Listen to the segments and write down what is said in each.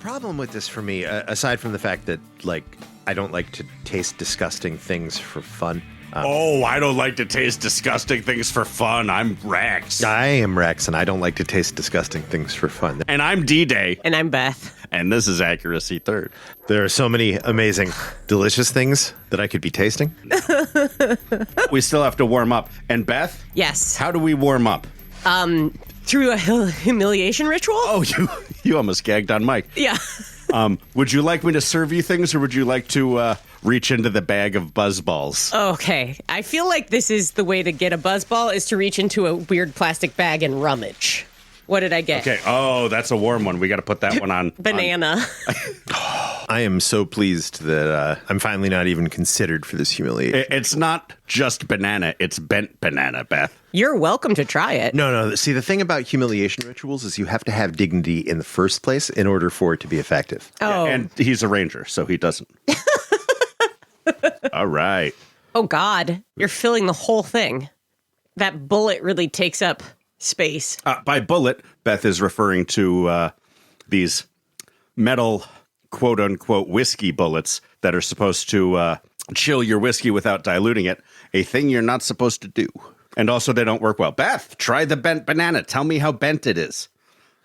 problem with this for me, aside from the fact that, like, I don't like to taste disgusting things for fun. I don't like to taste disgusting things for fun. I'm Rex. I am Rex, and I don't like to taste disgusting things for fun. And I'm D-Day. And I'm Beth. And this is Accuracy Third. There are so many amazing, delicious things that I could be tasting. We still have to warm up. And Beth? Yes. How do we warm up? Through a humiliation ritual? Oh, you almost gagged on Mike. Yeah. Would you like me to serve you things, or would you like to reach into the bag of buzzballs? Okay. I feel like this is the way to get a buzzball is to reach into a weird plastic bag and rummage. What did I get? Okay. Oh, that's a warm one. We got to put that one on. Banana. I am so pleased that I'm finally not even considered for this humiliation. It's not just banana. It's bent banana, Beth. You're welcome to try it. No. See, the thing about humiliation rituals is you have to have dignity in the first place in order for it to be effective. Oh. Yeah, and he's a ranger, so he doesn't. All right. Oh, God. You're filling the whole thing. That bullet really takes up space. By bullet, Beth is referring to these metal, quote-unquote, whiskey bullets that are supposed to chill your whiskey without diluting it, a thing you're not supposed to do. And also, they don't work well. Beth, try the bent banana. Tell me how bent it is.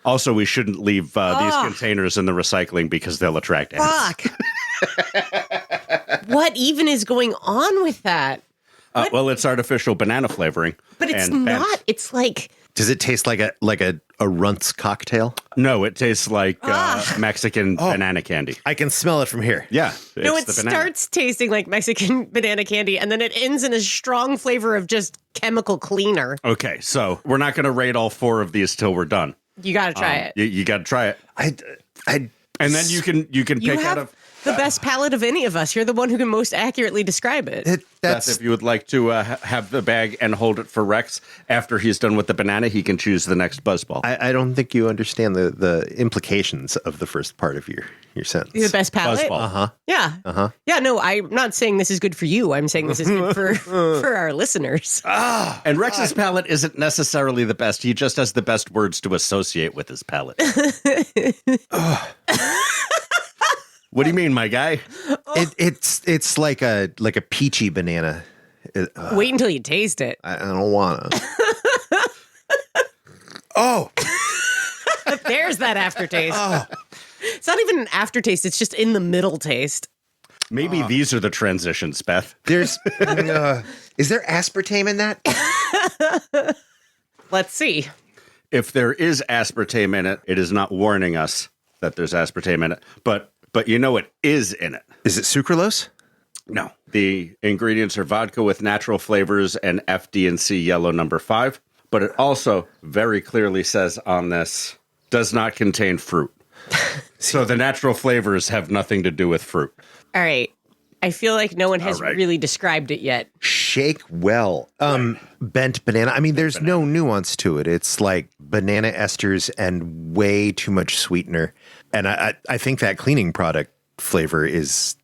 Also, we shouldn't leave these containers in the recycling because they'll attract ants. Fuck. What even is going on with that? Well, it's artificial banana flavoring. But it's and not. bent. It's like... Does it taste like a runts cocktail? No, it tastes like Mexican banana candy. I can smell it from here. Yeah. No, it's it the banana. starts tasting like Mexican banana candy, and then it ends in a strong flavor of just chemical cleaner. Okay, so we're not going to rate all four of these till we're done. You got to try it. You got to try it. I And then you can You pick have out of the best palate of any of us. You're the one who can most accurately describe it. Beth, that's if you would like to have the bag and hold it for Rex after he's done with the banana, he can choose the next buzzball. I don't think you understand the implications of the first part of your sentence. The best palate? Buzzball. Yeah. Yeah, no, I'm not saying this is good for you. I'm saying this is good for our listeners. And Rex's palate isn't necessarily the best. He just has the best words to associate with his palate. What do you mean, my guy? It's like a peachy banana. Wait until you taste it. I don't want to. Oh, There's that aftertaste. It's not even an aftertaste. It's just in the middle taste. Maybe these are the transitions, Beth. there's is there aspartame in that? Let's see. If there is aspartame in it, it is not warning us that there's aspartame in it. But you know it is in it. Is it sucralose? No. The ingredients are vodka with natural flavors and FD&C yellow number 5. But it also very clearly says on this, does not contain fruit. So the natural flavors have nothing to do with fruit. All right. I feel like no one has All right. really described it yet. Shake well. Bent banana. I mean, there's no nuance to it. It's like banana esters and way too much sweetener. And I think that cleaning product flavor is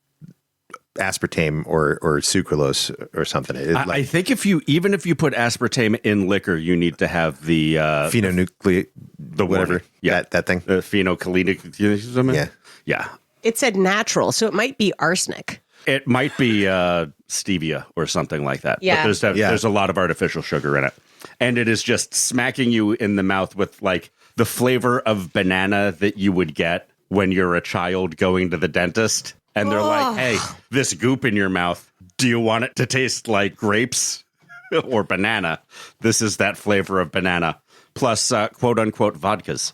aspartame or sucralose or something. I think if you put aspartame in liquor, you need to have the phenonucleate, the whatever. warning. Yeah, that thing. phenocalinic. Yeah. It said natural, so it might be arsenic. It might be stevia or something like that. Yeah. But there's a lot of artificial sugar in it. And it is just smacking you in the mouth with like the flavor of banana that you would get when you're a child going to the dentist. And they're like, hey, this goop in your mouth, do you want it to taste like grapes or banana? This is that flavor of banana. Plus, quote unquote, vodkas.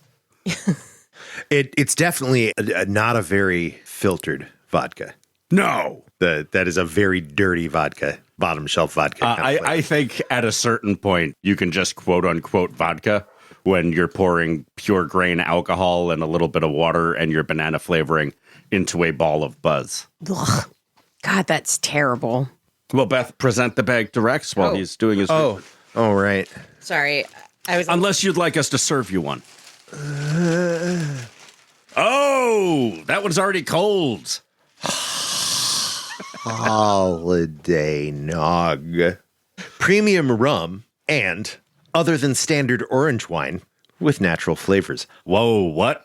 It's definitely not a very filtered vodka. No. That is a very dirty vodka, bottom shelf vodka. I think at a certain point, you can just quote unquote vodka when you're pouring pure grain alcohol and a little bit of water and your banana flavoring into a ball of buzz. Ugh. God, that's terrible. Well, Beth, present the bag to Rex while he's doing his... Oh, right. Sorry. Unless you'd like us to serve you one. Oh, that one's already cold. Holiday nog. Premium rum and, other than standard orange wine, with natural flavors. Whoa, what?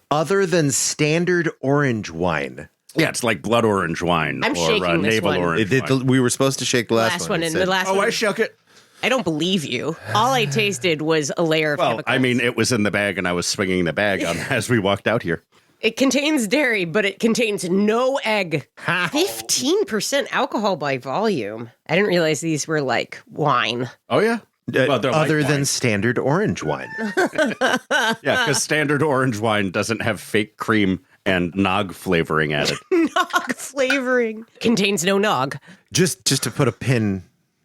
Other than standard orange wine. Yeah, it's like blood orange wine I'm or shaking this navel one. orange wine. We were supposed to shake the last one. It and said- the last Oh, one. I shook it. I don't believe you. All I tasted was a layer of Well, chemicals. I mean, it was in the bag, and I was swinging the bag on as we walked out here. It contains dairy, but it contains no egg. 15% alcohol by volume. I didn't realize these were like wine. Oh, yeah? Well, they're like other than wine. standard orange wine. Yeah, because standard orange wine doesn't have fake cream and nog flavoring added. Nog flavoring. Contains no nog. just to put a pin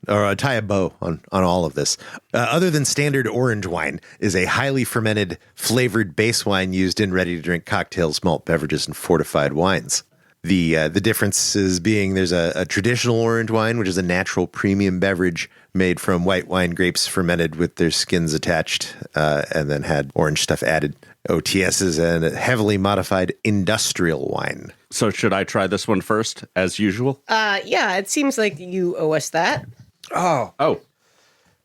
or tie a bow on all of this, other than standard orange wine is a highly fermented flavored base wine used in ready-to-drink cocktails, malt beverages, and fortified wines. The differences being there's a traditional orange wine, which is a natural premium beverage made from white wine grapes fermented with their skins attached and then had orange stuff added. OTS is a heavily modified industrial wine. So should I try this one first, as usual? Yeah, it seems like you owe us that. Oh,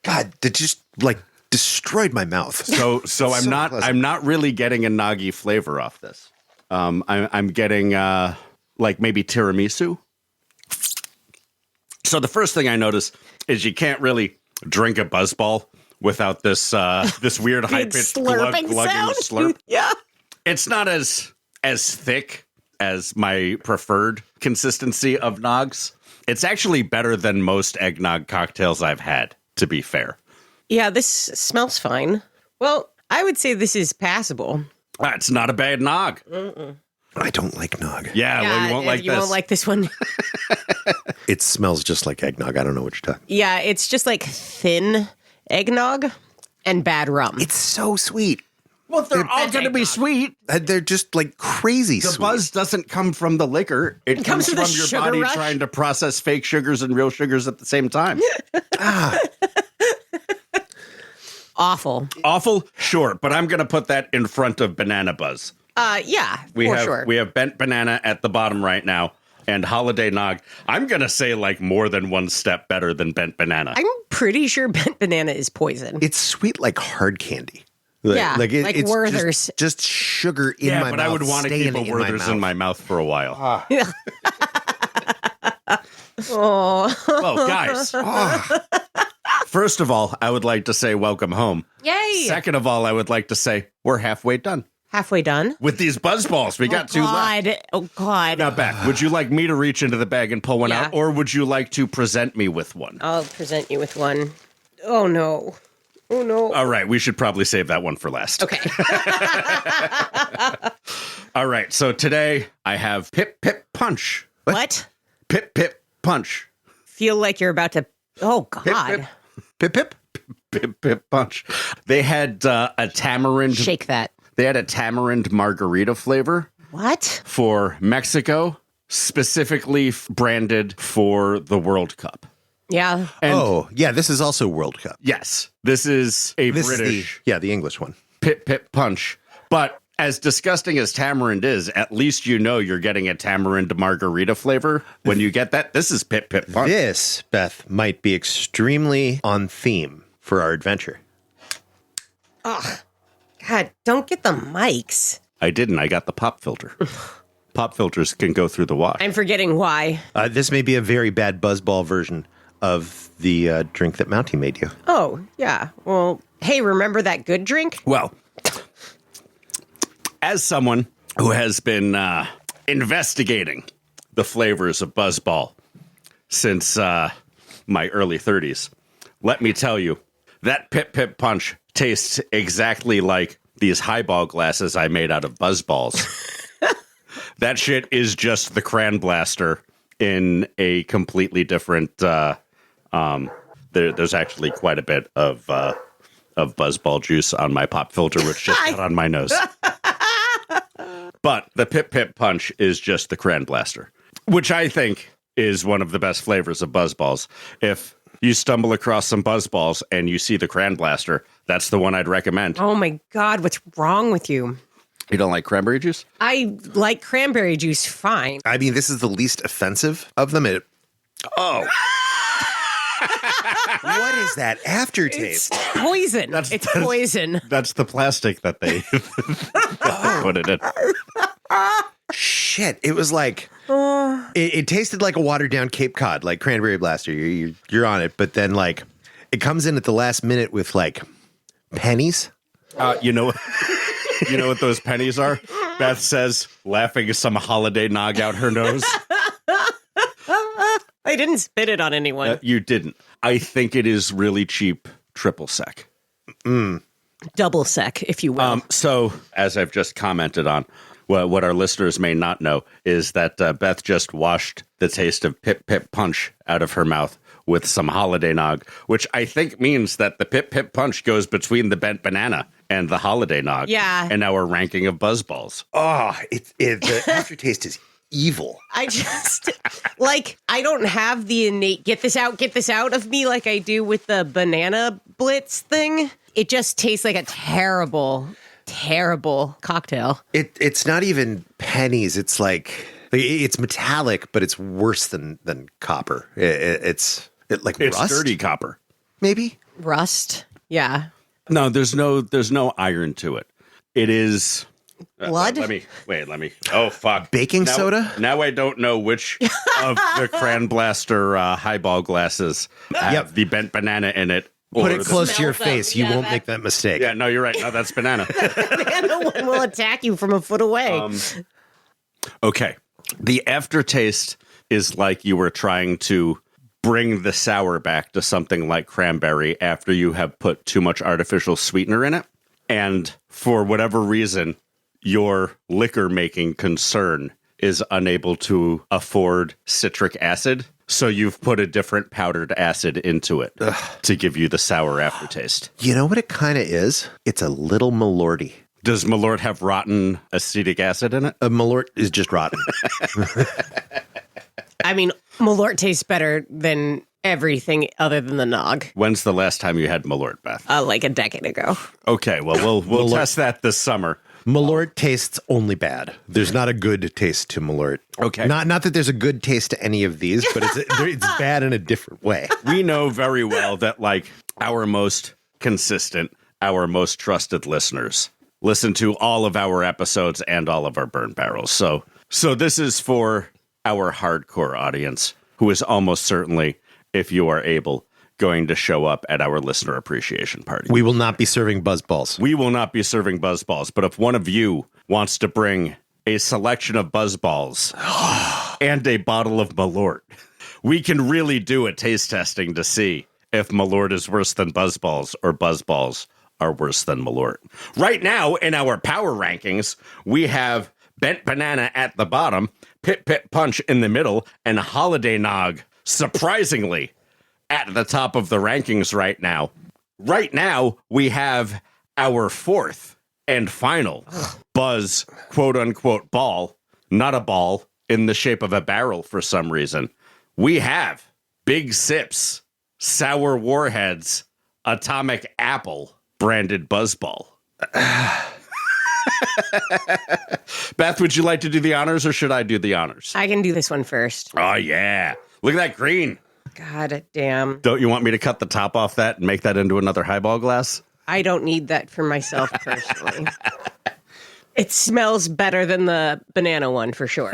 God, that just like destroyed my mouth. so I'm not pleasant. I'm not really getting a noggy flavor off this. I'm getting like maybe tiramisu. So the first thing I notice is you can't really drink a buzzball without this this weird high pitched slurping glugging sound. slurp. Yeah. It's not as thick as my preferred consistency of nogs. It's actually better than most eggnog cocktails I've had, to be fair. Yeah, this smells fine. Well, I would say this is passable. That's not a bad nog. I don't like nog. Yeah, well, you won't like you this. won't like this one. It smells just like eggnog. I don't know what you're talking. Yeah, it's just like thin eggnog and bad rum. It's so sweet. Well, they're all going to be sweet. They're just like crazy The sweet. buzz doesn't come from the liquor. It comes comes from from the your sugar body rush? trying to process fake sugars and real sugars at the same time. Awful. Awful? Sure, but I'm going to put that in front of banana buzz. Yeah, We for have sure. we have bent banana at the bottom right now and holiday nog. I'm going to say like more than one step better than bent banana. I'm pretty sure bent banana is poison. It's sweet like hard candy. Yeah, like it's Werther's. Just sugar in yeah, my but mouth. I would want to keep a staying Werther's in my mouth for a while. Oh, Well, guys, first of all, I would like to say welcome home. yay! Second of all, I would like to say we're halfway done Halfway done. with these buzz balls. We got two left. God. Oh God. Now, Beth, would you like me to reach into the bag and pull one Yeah. out, or would you like to present me with one? I'll present you with one. Oh no. Oh no. All right, we should probably save that one for last. Okay. All right, so today I have Pip Pip Punch. What? Pip Pip Punch. Feel like you're about to. Oh God. Pip pip. Pip Pip Punch. They had a tamarind. Shake that. They had a tamarind margarita flavor What? for Mexico, specifically branded for the World Cup. Yeah. And Oh yeah, this is also World Cup. yes, this is a This British is the English one. Pip Pip Punch. But as disgusting as tamarind is, at least you know you're getting a tamarind margarita flavor when you get that. This is Pip Pip Punch. This, Beth, might be extremely on theme for our adventure. God, don't get the mics. I didn't. I got the pop filter. Pop filters can go through the wash. I'm forgetting why. This may be a very bad buzzball version of the drink that Mountie made you. Oh, yeah. Well, hey, remember that good drink? Well, as someone who has been investigating the flavors of Buzzball since my early 30s, let me tell you, that Pip Pip Punch tastes exactly like these highball glasses I made out of Buzzballs. That shit is just the Cran Blaster in a completely different... there's actually quite a bit of Buzzball juice on my pop filter, which just got on my nose. But the Pip Pip Punch is just the Cran Blaster, which I think is one of the best flavors of Buzzballs. If you stumble across some Buzzballs and you see the Cran Blaster, that's the one I'd recommend. Oh my God, what's wrong with you? You don't like cranberry juice? I like cranberry juice fine. I mean, this is the least offensive of them. Oh. What is that aftertaste? It's poison. It's poison. That's the plastic that they put it in. Shit. It was like, it tasted like a watered down Cape Cod, like Cranberry Blaster. You're on it. But then, like, it comes in at the last minute with, like, pennies. You know what those pennies are? Beth says, laughing some holiday nog out her nose. I didn't spit it on anyone. You didn't. I think it is really cheap triple sec. Double sec, if you will. So, as I've just commented on, what our listeners may not know is that Beth just washed the taste of Pip Pip Punch out of her mouth with some holiday nog, which I think means that the Pip Pip Punch goes between the bent banana and the holiday nog. Yeah. And our ranking of buzzballs. Oh, the aftertaste is evil. I just, like, I don't have the innate get this out of me like I do with the banana blitz thing. It just tastes like a terrible cocktail. It's not even pennies. It's like it's metallic, but it's worse than copper. It's rust? Dirty copper. Maybe Rust. Yeah. No, there's no iron to it. It is Blood? Let me. Oh, fuck. Baking soda? Now I don't know which of the Cran Blaster highball glasses have the bent banana in it. Put it close to your Smells face. up. You Yeah, won't make that mistake. Yeah, no, you're right. No, that's banana. Banana one will attack you from a foot away. Okay. The aftertaste is like you were trying to bring the sour back to something like cranberry after you have put too much artificial sweetener in it. And for whatever reason, your liquor making concern is unable to afford citric acid. So you've put a different powdered acid into it to give you the sour aftertaste. You know what it kind of is? It's a little Malorty. Does Malort have rotten acetic acid in it? Malort is just rotten. I mean, Malort tastes better than everything other than the nog. When's the last time you had Malort, Beth? Like a decade ago. Okay, well, we'll test that this summer. Malort tastes only bad. There's not a good taste to Malort. Okay. Not that there's a good taste to any of these, but it's bad in a different way. We know very well that, like, our most consistent, our most trusted listeners listen to all of our episodes and all of our burn barrels. So this is for our hardcore audience, who is almost certainly, if you are able, going to show up at our listener appreciation party. We will not be serving buzzballs. We will not be serving buzzballs, but if one of you wants to bring a selection of buzzballs and a bottle of Malort, we can really do a taste testing to see if Malort is worse than buzzballs or buzzballs are worse than Malort. Right now, in our power rankings, we have Bent Banana at the bottom, Pip Pip Punch in the middle, and Holiday Nog, surprisingly, at the top of the rankings right now. Right now, we have our fourth and final buzz, quote-unquote, ball, not a ball, in the shape of a barrel for some reason. We have Big Sips, Sour Warheads, Atomic Apple, branded buzzball. Beth, would you like to do the honors, or should I do the honors? I can do this one first. Oh, yeah. Look at that green. God damn. Don't you want me to cut the top off that and make that into another highball glass? I don't need that for myself personally. It smells better than the banana one for sure.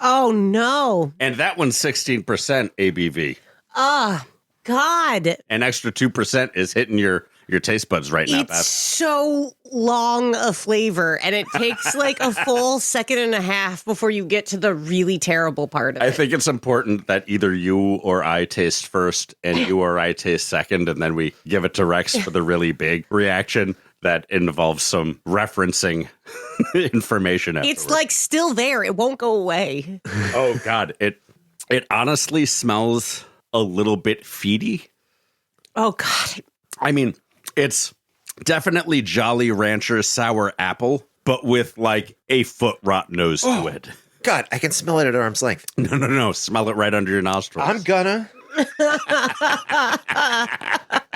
Oh, no. And that one's 16% ABV. Oh, God. An extra 2% is hitting your taste buds right now, It's Beth. so long a flavor, and it takes like a full second and a half before you get to the really terrible part of it. I think it's important that either you or I taste first and you or I taste second, and then we give it to Rex for the really big reaction that involves some referencing information. It's afterward. like still there. It won't go away. Oh, God. It honestly smells a little bit feedy. Oh, God. I mean, it's definitely Jolly Rancher sour apple, but with like a foot rot nose to it. God, I can smell it at arm's length. No. Smell it right under your nostrils. I'm gonna.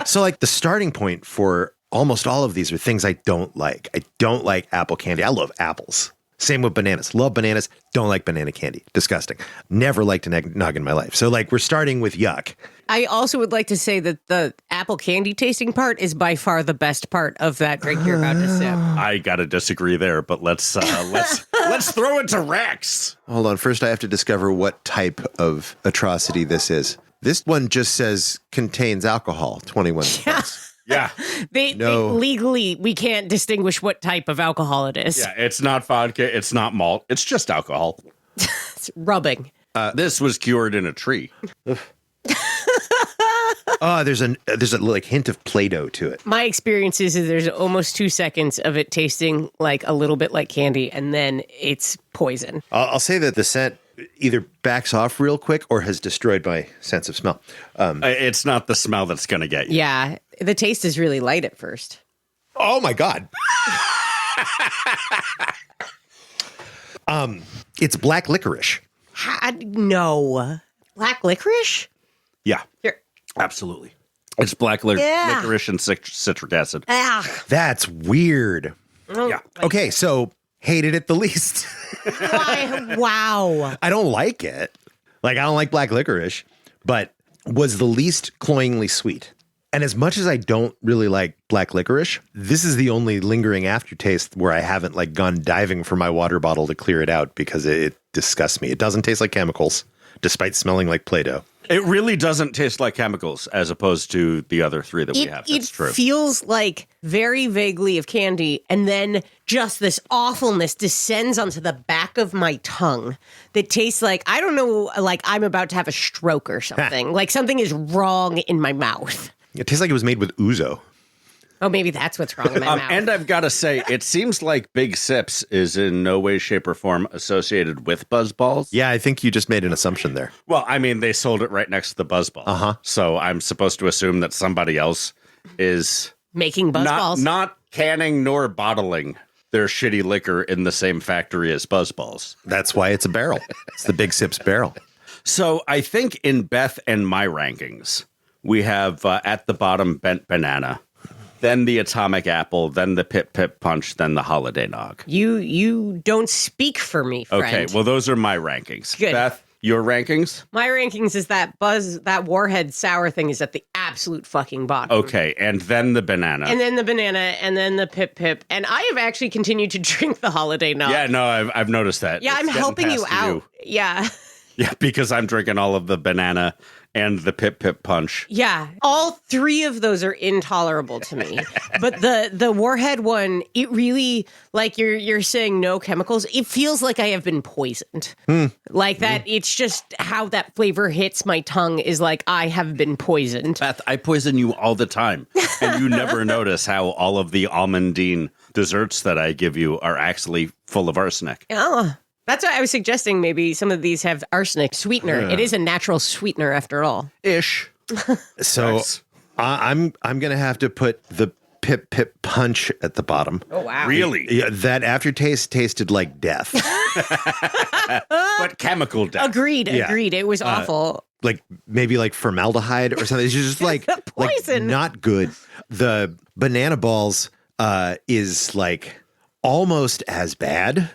So, like, the starting point for almost all of these are things I don't like. I don't like apple candy. I love apples. Same with bananas. Love bananas. Don't like banana candy. Disgusting. Never liked an eggnog in my life. So like we're starting with yuck. I also would like to say that the apple candy tasting part is by far the best part of that drink you're about to sip. I gotta disagree there, but let's throw it to Rex. Hold on. First, I have to discover what type of atrocity this is. This one just says contains alcohol, 21 points. Yeah. They legally, we can't distinguish what type of alcohol it is. Yeah, it's not vodka, it's not malt, it's just alcohol. It's rubbing. This was cured in a tree. Oh, there's a like hint of Play-Doh to it. My experience is that there's almost 2 seconds of it tasting like a little bit like candy, and then it's poison. I'll say that the scent either backs off real quick or has destroyed my sense of smell. It's not the smell that's going to get you. Yeah, the taste is really light at first. Oh my God. It's black licorice. No. Black licorice? Yeah, Here. absolutely. It's black licorice and citric acid. Ah. That's weird. Yeah. Okay, so hated it the least. Why? Wow. I don't like it. Like, I don't like black licorice, but was the least cloyingly sweet. And as much as I don't really like black licorice, this is the only lingering aftertaste where I haven't like gone diving for my water bottle to clear it out because it disgusts me. It doesn't taste like chemicals, despite smelling like Play-Doh. It really doesn't taste like chemicals as opposed to the other three that we have. That's true. It feels like very vaguely of candy, and then just this awfulness descends onto the back of my tongue that tastes like, I don't know, like I'm about to have a stroke or something. Like something is wrong in my mouth. It tastes like it was made with ouzo. Oh, maybe that's what's wrong in my mouth. And I've got to say, it seems like Big Sips is in no way, shape, or form associated with Buzzballs. Yeah, I think you just made an assumption there. Well, I mean, they sold it right next to the Buzzball. Uh-huh. So I'm supposed to assume that somebody else is Making Buzzballs. not canning nor bottling their shitty liquor in the same factory as Buzzballs. That's why it's a barrel. It's the Big Sips barrel. So I think in Beth and my rankings, we have at the bottom Bent Banana, then the Atomic Apple, then the Pip Pip Punch, then the Holiday Nog. You don't speak for me, friend. Okay, well, those are my rankings. Good. Beth, your rankings? My rankings is that Warhead sour thing is at the absolute fucking bottom. Okay, and then the banana. And then the banana, and then the Pip Pip. And I have actually continued to drink the Holiday Nog. Yeah, no, I've noticed that. Yeah, It's I'm getting helping you past out. Yeah. Yeah, because I'm drinking all of the banana and the Pip Pip Punch. Yeah. All three of those are intolerable to me. But the Warhead one, it really, like you're saying no chemicals, it feels like I have been poisoned. Like that, it's just how that flavor hits my tongue is like I have been poisoned. Beth, I poison you all the time, and you never notice how all of the almondine desserts that I give you are actually full of arsenic. Oh, that's why I was suggesting maybe some of these have arsenic sweetener. It is a natural sweetener after all. Ish. So Nice. I'm going to have to put the Pip Pip Punch at the bottom. Oh, wow. Really? Yeah, that aftertaste tasted like death. But chemical death. Agreed. Yeah. It was awful. Like maybe like formaldehyde or something. It's just like Poison. not good. The banana balls is like almost as bad,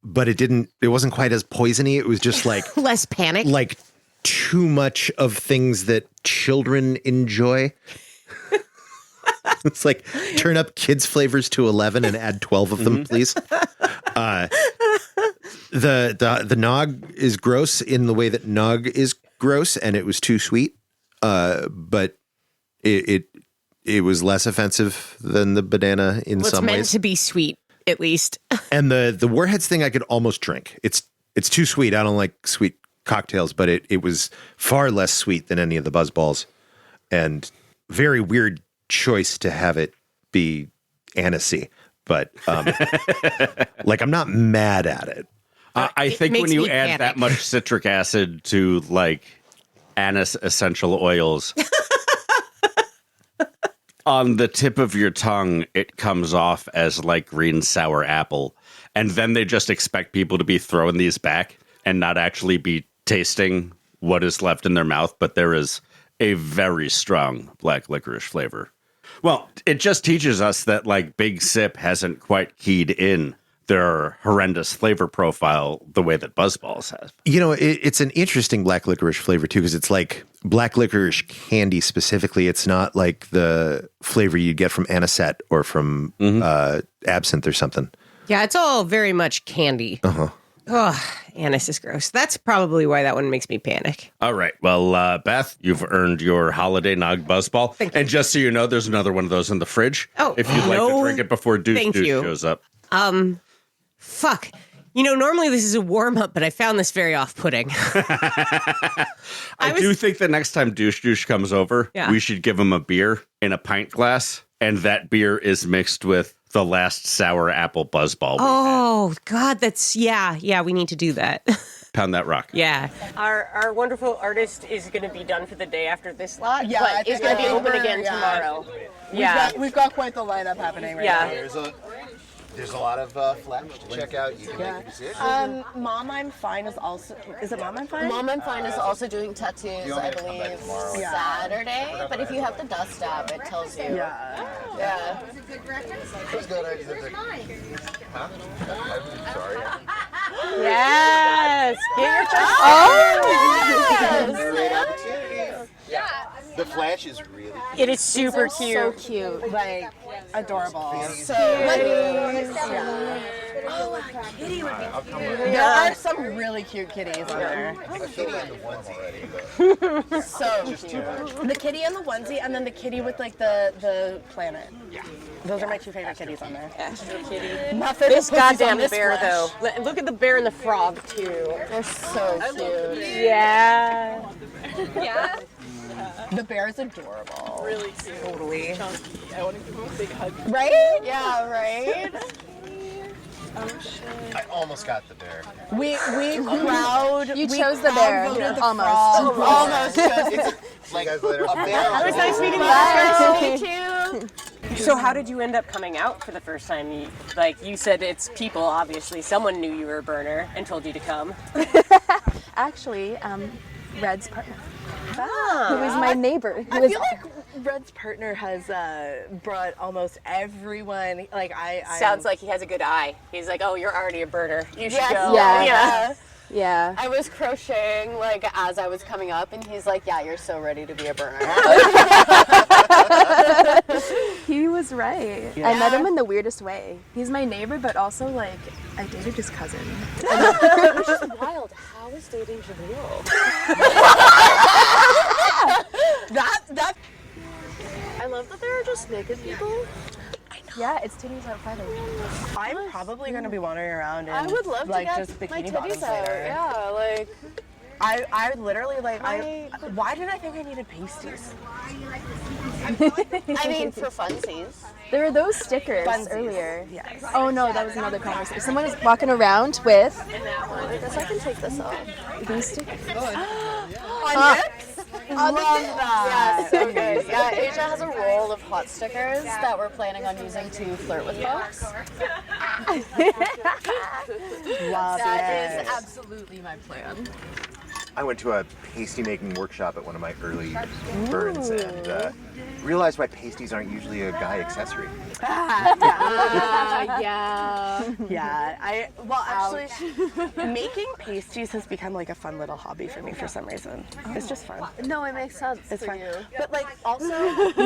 but it wasn't quite as poisony. It was just like Less panic. like too much of things that children enjoy. It's like turn up kids flavors to 11 and add 12 of them, please. The nog is gross in the way that nog is gross, and it was too sweet. But it was less offensive than the banana in Well, some it's meant ways. to be sweet, at least. And the Warheads thing I could almost drink. It's too sweet. I don't like sweet cocktails, but it was far less sweet than any of the Buzzballs, and very weird choice to have it be anisey. But like I'm not mad at it. I think makes when you me add panic. that much citric acid to like anise essential oils, on the tip of your tongue, it comes off as like green sour apple. And then they just expect people to be throwing these back and not actually be tasting what is left in their mouth. But there is a very strong black licorice flavor. Well, it just teaches us that like Big Sip hasn't quite keyed in their horrendous flavor profile the way that Buzzballs have. You know, it's an interesting black licorice flavor too, because it's like black licorice candy specifically. It's not like the flavor you get from anisette or from absinthe or something. Yeah, it's all very much candy. Oh, anise is gross. That's probably why that one makes me panic. All right. Well, Beth, you've earned your holiday nog buzzball. Thank you. And just so you know, there's another one of those in the fridge. Oh, if you'd like to drink it before Douche shows up. Fuck. You know, normally this is a warm-up, but I found this very off-putting. I do think the next time Douche comes over, we should give him a beer in a pint glass, and that beer is mixed with the last sour apple buzzball. Oh, God, that's, yeah, we need to do that. Pound that rock. Yeah. Our wonderful artist is going to be done for the day after this lot, Yeah, but it's going to be open again tomorrow. We've got quite the lineup happening right now. There's a lot of flash to check out. You can make a decision. Mom I'm Fine is also, is it Mom I'm Fine? Mom I'm Fine is also doing tattoos, I believe, Saturday. But if you have the dust app, it tells you. Yeah. Who's got exhibit? Huh? I'm sorry. Yes! Get your first Great opportunity. Yeah. The flash is really cute. It is super cute. So cute. Like, adorable. So There are some really cute kitties on there. I feel like the onesie already. So cute. The kitty and the onesie, and then the kitty with like the planet. Yeah. Those are my two favorite kitties on there. Extra kitty. Nothing This but pussies goddamn on this bear, flesh. though. Look at the bear and the frog, too. they're so cute. Yeah. The bear is adorable. Really cute. Totally. Chunky. I want to give him a big hug. Right? Yeah, right? I almost got the bear. We You chose the bear. crowd-voted the Almost. frog. Almost chose the Like a bear. It was nice meeting you. Nice to meet you. So how did you end up coming out for the first time? You said it's people, obviously. Someone knew you were a burner and told you to come. Actually, Red's partner, who is my neighbor. I feel like Red's partner has brought almost everyone. Like Sounds like he has a good eye. He's like, oh, you're already a burner. You should Yes. go. Yeah. Yeah. I was crocheting like as I was coming up, and he's like, "Yeah, you're so ready to be a burner." He was right. Yeah. I met him in the weirdest way. He's my neighbor, but also like I dated his cousin. Which is wild. How is dating Jaleel? that. I love that there are just naked people. Yeah, it's titties out Friday. I'm probably gonna be wandering around in I would love like to get just my bikini titties bottoms out. later. Yeah, like I literally like why did I think I needed pasties? I mean for funsies. There were those stickers Funsies. earlier. Yes. Oh no, that was another conversation. Someone was walking around with I guess I can take this off. these stickers. On lips? Love that. Yeah, so good. Yeah, Asia has a roll of hot stickers that we're planning on using to flirt with folks. Love That it. is absolutely my plan. I went to a pasty making workshop at one of my early burns and realized why pasties aren't usually a guy accessory. Yeah. Yeah, actually, making pasties has become like a fun little hobby for me for some reason. It's just fun. No, it makes sense It's for fun. you. But like also,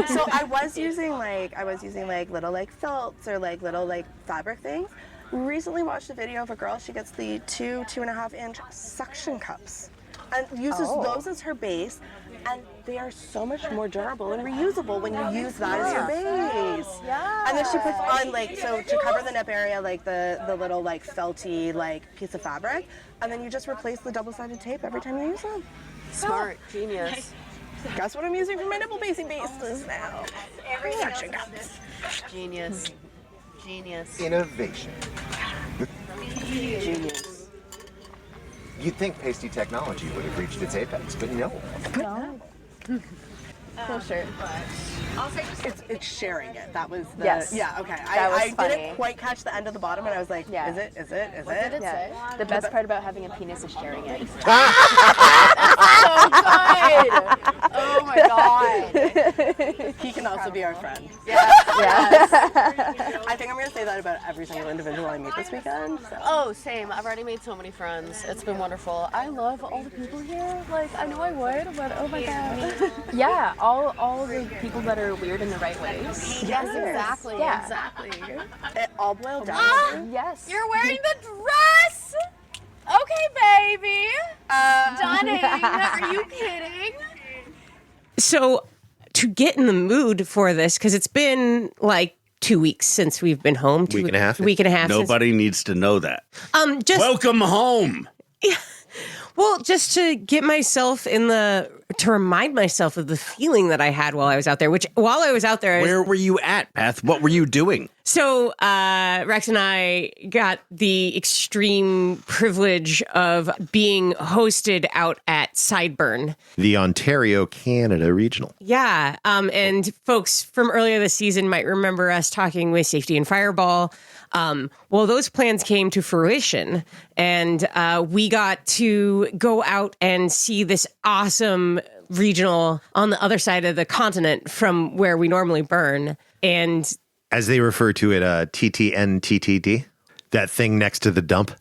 so I was using little like felts or like little like fabric things. Recently watched a video of a girl. She gets the 2.5 inch suction cups and uses those as her base. And they are so much more durable and reusable when you use that as your base. Yeah. And then she puts on to cover the nip area, like the little like felty like piece of fabric, and then you just replace the double-sided tape every time you use them. Smart, genius. Guess what I'm using for my nipple basing bases now? Suction cups. Genius. Genius. Innovation. Genius. You'd think pasty technology would have reached its apex, but no. Cool shirt. It's sharing it. That was the Yes. Yeah, okay. That was I funny. didn't quite catch the end of the bottom and I was like, Yeah. is it? What did it say? The best part about having a penis is sharing it. So good. Oh my god. He can also be our friend. Yes. I think I'm going to say that about every single individual I meet this weekend. So. Oh, same. I've already made so many friends. It's been wonderful. I love all the people here. Like, I know I would, but oh my god. Yeah, all the people that are weird in the right ways. Yes, exactly. Yeah. Exactly. It all boiled down to... Yes. You're wearing the dress! Okay, baby. Stunning. Are you kidding? So to get in the mood for this, because it's been like 2 weeks since we've been home. Week and a half. Week and a half. Nobody needs to know that. Just Welcome home. well, just to get myself to remind myself of the feeling that I had while I was out there. Which while I was out there, Where were you at, Beth? What were you doing? So Rex and I got the extreme privilege of being hosted out at Sideburn. The Ontario, Canada regional. Yeah. And folks from earlier this season might remember us talking with Safety and Fireball. Well, those plans came to fruition, and we got to go out and see this awesome regional on the other side of the continent from where we normally burn. And As they refer to it, TTNTTD, that thing next to the dump.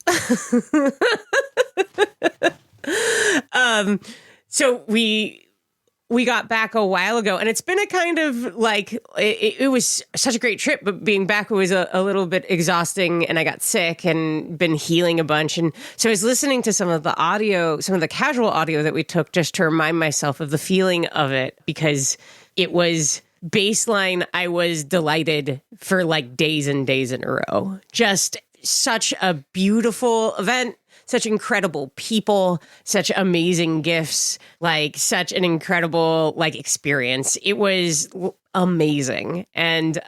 So we got back a while ago, and it's been a kind of like, it was such a great trip, but being back was a little bit exhausting, and I got sick and been healing a bunch. And so I was listening to some of the audio, some of the casual audio that we took just to remind myself of the feeling of it, because it was baseline. I was delighted for like days and days in a row. Just such a beautiful event. Such incredible people, such amazing gifts, like such an incredible like experience. It was amazing, and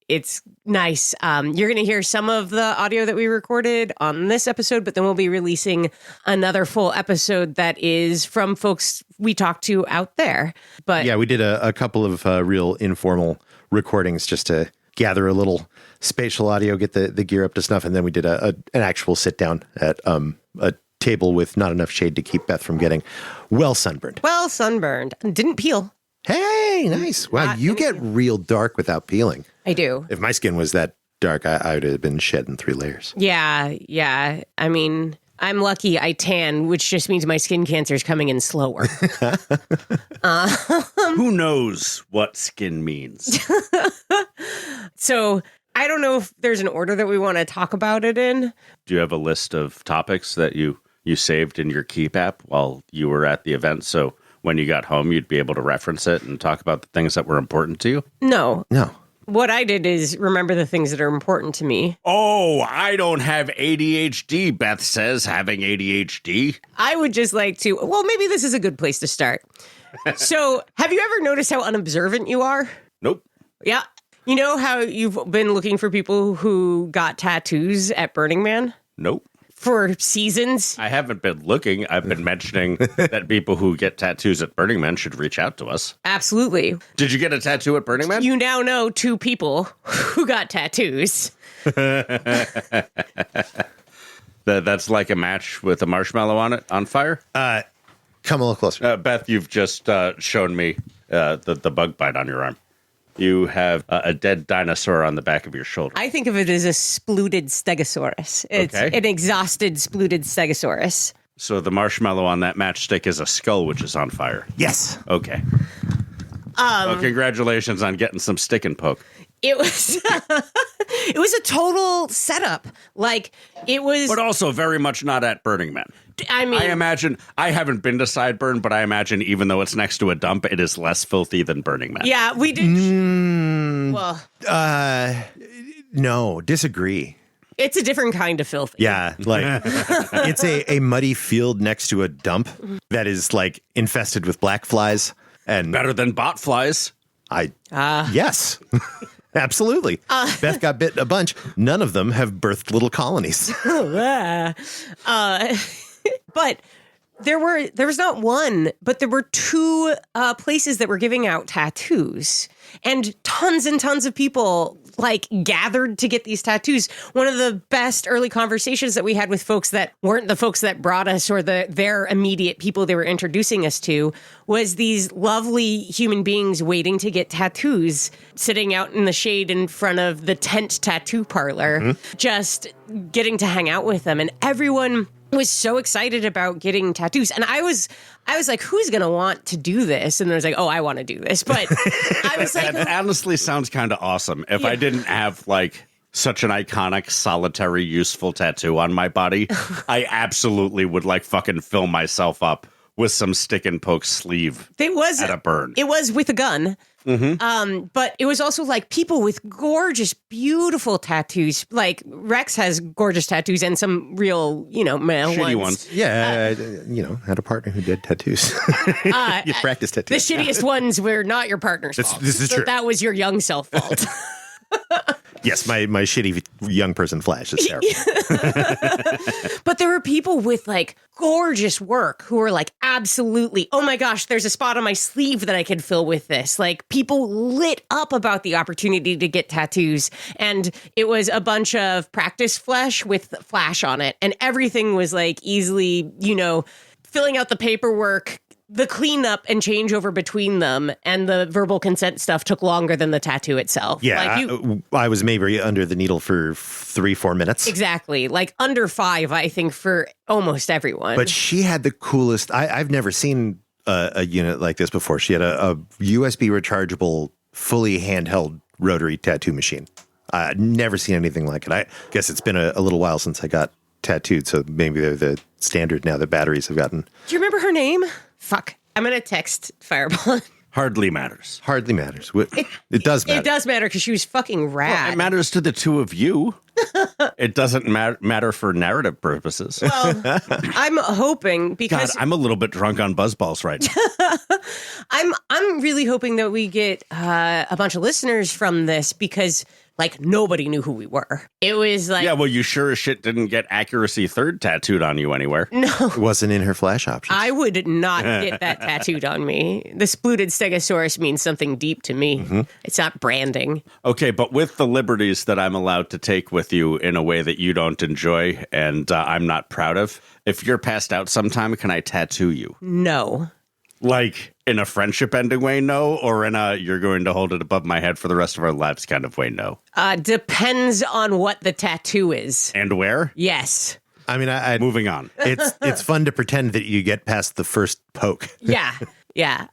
it's nice. You're going to hear some of the audio that we recorded on this episode, but then we'll be releasing another full episode that is from folks we talked to out there. But Yeah, we did a couple of real informal recordings just to gather a little spatial audio, get the gear up to snuff, and then we did an actual sit down at a table with not enough shade to keep Beth from getting well sunburned. well sunburned, didn't peel. Hey, nice. Wow, you get real dark without peeling. I do. If my skin was that dark, I would have been shed in 3 layers. Yeah. I mean, I'm lucky I tan, which just means my skin cancer is coming in slower. Who knows what skin means? So I don't know if there's an order that we want to talk about it in. Do you have a list of topics that you saved in your Keep app while you were at the event? So when you got home, you'd be able to reference it and talk about the things that were important to you? No. No. What I did is remember the things that are important to me. Oh, I don't have ADHD, Beth says, having ADHD. I would just like to, well, maybe this is a good place to start. So have you ever noticed how unobservant you are? Nope. Yeah. You know how you've been looking for people who got tattoos at Burning Man Nope. for seasons? I haven't been looking. I've been mentioning that people who get tattoos at Burning Man should reach out to us. Absolutely. Did you get a tattoo at Burning Man? You now know 2 people who got tattoos. That's like a match with a marshmallow on it, on fire? Come a little closer. Beth, you've just shown me the bug bite on your arm. You have a dead dinosaur on the back of your shoulder. I think of it as a splooted stegosaurus. It's Okay. an exhausted splooted stegosaurus. So the marshmallow on that matchstick is a skull which is on fire. Yes. Okay. Well, congratulations on getting some stick and poke. It was it was a total setup. Like it was. But also very much not at Burning Man. I mean, I imagine, I haven't been to Sideburn, but I imagine even though it's next to a dump, it is less filthy than Burning Man. yeah, we did. Well, No, disagree. it's a different kind of filthy. Yeah, like it's a muddy field next to a dump that is like infested with black flies. And Better than bot flies. yes, absolutely. Beth got bit a bunch. None of them have birthed little colonies. But there was not one, but there were two places that were giving out tattoos, and tons of people like gathered to get these tattoos. One of the best early conversations that we had with folks that weren't the folks that brought us or their immediate people they were introducing us to was these lovely human beings waiting to get tattoos, sitting out in the shade in front of the tent tattoo parlor, just getting to hang out with them. And everyone was so excited about getting tattoos. And I was like, who's going to want to do this? And I was like, oh, I want to do this. But I was like, that honestly sounds kind of awesome. If I didn't have like such an iconic, solitary, useful tattoo on my body, I absolutely would like fucking fill myself up with some stick and poke sleeve at a burn. It was with a gun. But it was also like people with gorgeous, beautiful tattoos. Like Rex has gorgeous tattoos and some real, male shitty ones. Yeah, had a partner who did tattoos. You practiced The tattoos. shittiest ones were not your partner's fault. This is So true. that was your young self fault. Yes, my shitty young person flash is terrible. But there were people with like gorgeous work who were like, absolutely, oh my gosh, there's a spot on my sleeve that I could fill with this. Like people lit up about the opportunity to get tattoos. And it was a bunch of practice flesh with flash on it. And everything was like easily, filling out the paperwork. The cleanup and changeover between them and the verbal consent stuff took longer than the tattoo itself. Yeah, Like I was maybe under the needle for 3-4 minutes. exactly. Like under 5, I think, for almost everyone. But she had the coolest. I've never seen a unit like this before. She had a USB rechargeable, fully handheld rotary tattoo machine. I've never seen anything like it. I guess it's been a little while since I got tattooed, so maybe they're the standard now that batteries have gotten. Do you remember her name? Fuck. I'm going to text Fireball. Hardly matters. Hardly matters. It does matter. It does matter because she was fucking rad. Well, it matters to the two of you. It doesn't matter for narrative purposes. Well, I'm hoping God, because I'm a little bit drunk on buzzballs right now. I'm really hoping that we get a bunch of listeners from this because like nobody knew who we were. It was like, Yeah, well, you sure as shit didn't get accuracy third tattooed on you anywhere. no, It wasn't in her flash options. I would not get that tattooed on me. The splooted stegosaurus means something deep to me. It's not branding. Okay, but with the liberties that I'm allowed to take with you in a way that you don't enjoy and I'm not proud of, if you're passed out sometime, can I tattoo you? No. Like in a friendship ending way, no? Or in a you're going to hold it above my head for the rest of our lives kind of way, no? Depends on what the tattoo is. And where? Yes. I mean, Moving on. it's fun to pretend that you get past the first poke. Yeah. Yeah.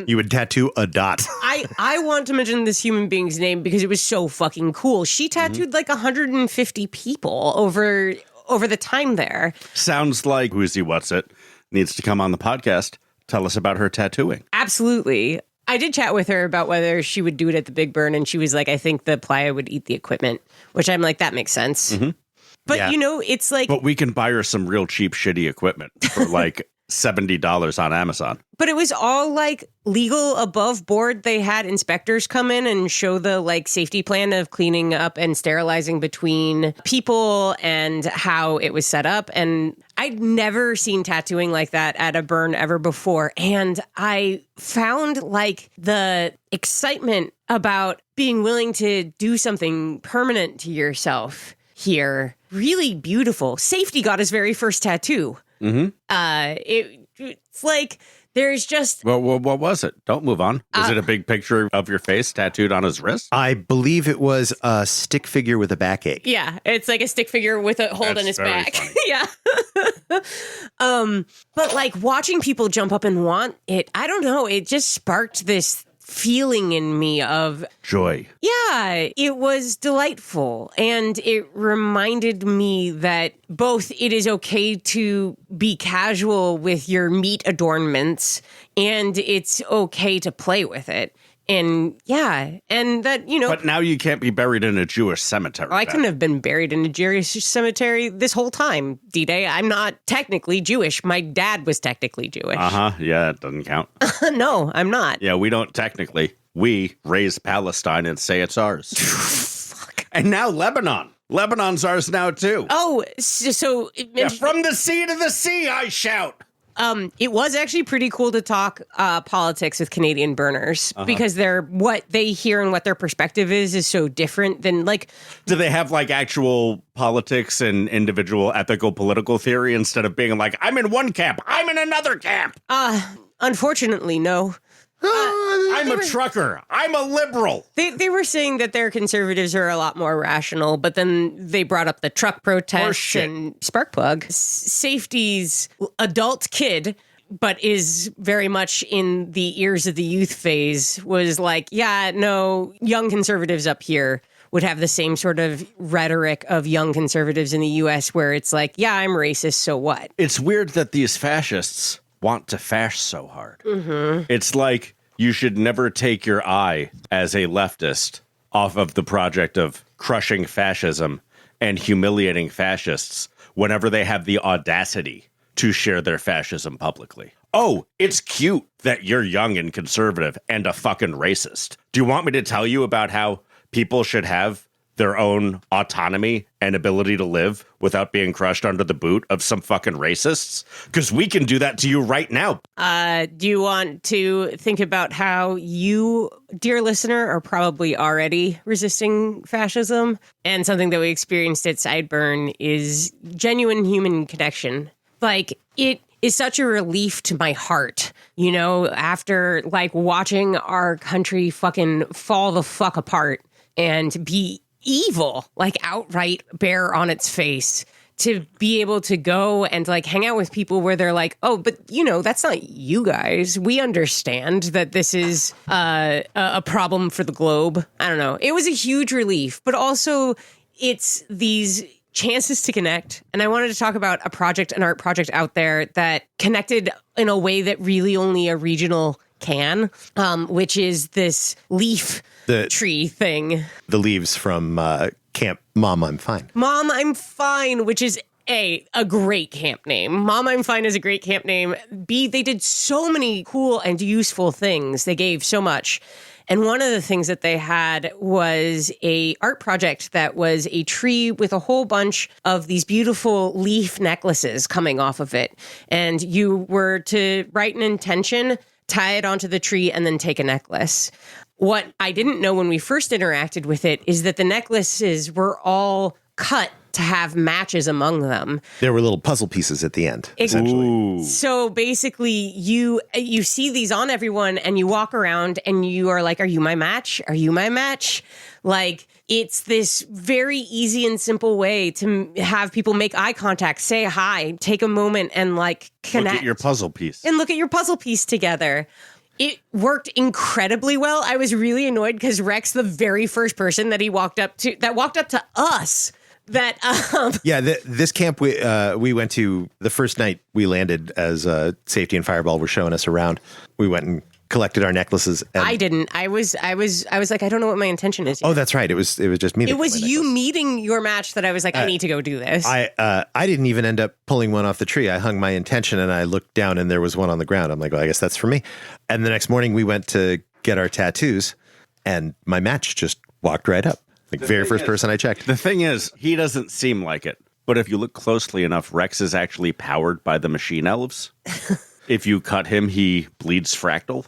You would tattoo a dot. I want to mention this human being's name because it was so fucking cool. She tattooed like 150 people over the time there. Sounds like Woozy What's It needs to come on the podcast. Tell us about her tattooing. Absolutely. I did chat with her about whether she would do it at the Big Burn, and she was like, I think the playa would eat the equipment, which I'm like, that makes sense. But, Yeah. it's like... But we can buy her some real cheap, shitty equipment for like $70 on Amazon. But it was all like legal above board. They had inspectors come in and show the like safety plan of cleaning up and sterilizing between people and how it was set up. And I'd never seen tattooing like that at a burn ever before. And I found like the excitement about being willing to do something permanent to yourself here really beautiful. Safety got his very first tattoo. It's like there's just Well, what was it? Don't move on. Was it a big picture of your face tattooed on his wrist? I believe it was a stick figure with a backache. yeah, it's like a stick figure with a hole in That's his very back. funny. Yeah. But like watching people jump up and want it, I don't know, it just sparked this feeling in me of Joy. yeah, it was delightful. And it reminded me that both it is okay to be casual with your meat adornments and it's okay to play with it. And yeah, and that, But now you can't be buried in a Jewish cemetery. I couldn't have been buried in a Jewish cemetery this whole time, D-Day. I'm not technically Jewish. My dad was technically Jewish. Yeah, it doesn't count. No, I'm not. Yeah, we don't technically. We raise Palestine and say it's ours. Fuck. And now Lebanon. Lebanon's ours now, too. Oh, so Yeah, from the sea to the sea, I shout. It was actually pretty cool to talk politics with Canadian burners because what they hear and what their perspective is so different than like. Do they have like actual politics and individual ethical political theory instead of being like, I'm in one camp, I'm in another camp? Unfortunately, no. I'm a trucker. I'm a liberal. They were saying that their conservatives are a lot more rational, but then they brought up the truck protests and Sparkplug. Safety's adult kid, but is very much in the ears of the youth phase, was like, yeah, no, young conservatives up here would have the same sort of rhetoric of young conservatives in the U.S. where it's like, yeah, I'm racist, so what? It's weird that these fascists want to fash so hard. It's like you should never take your eye as a leftist off of the project of crushing fascism and humiliating fascists whenever they have the audacity to share their fascism publicly. Oh, it's cute that you're young and conservative and a fucking racist. Do you want me to tell you about how people should have their own autonomy and ability to live without being crushed under the boot of some fucking racists? Because we can do that to you right now. Do you want to think about how you, dear listener, are probably already resisting fascism? And something that we experienced at Sideburn is genuine human connection. Like, it is such a relief to my heart, you know, after like watching our country fucking fall the fuck apart and be evil, like outright bare on its face, to be able to go and like hang out with people where they're like, oh, but you know, that's not you guys. We understand that this is a problem for the globe. I don't know. It was a huge relief, but also it's these chances to connect. And I wanted to talk about an art project out there that connected in a way that really only a regional can, which is this leaf tree thing. The leaves from Camp Mom, I'm Fine. Mom, I'm Fine, which is A, a great camp name. Mom, I'm Fine is a great camp name. B, they did so many cool and useful things. They gave so much. And one of the things that they had was a art project that was a tree with a whole bunch of these beautiful leaf necklaces coming off of it. And you were to write an intention, tie it onto the tree, and then take a necklace. What I didn't know when we first interacted with it is that the necklaces were all cut to have matches among them. There were little puzzle pieces at the end, essentially. Ooh. So basically, you see these on everyone, and you walk around, and you are like, are you my match? Are you my match? Like, it's this very easy and simple way to have people make eye contact, say hi, take a moment, and like connect. Look at your puzzle piece. And look at your puzzle piece together. It worked incredibly well. I was really annoyed because Rex, the very first person that walked up to us, this camp we went to the first night we landed as Safety and Fireball were showing us around. We went and collected our necklaces. And I didn't. I was like, I don't know what my intention is yet. Oh, that's right. It was just me. It was you meeting your match that I was like, I need to go do this. I didn't even end up pulling one off the tree. I hung my intention and I looked down and there was one on the ground. I'm like, well, I guess that's for me. And the next morning we went to get our tattoos and my match just walked right up. Like very first person I checked. The thing is, he doesn't seem like it. But if you look closely enough, Rex is actually powered by the machine elves. If you cut him, he bleeds fractal.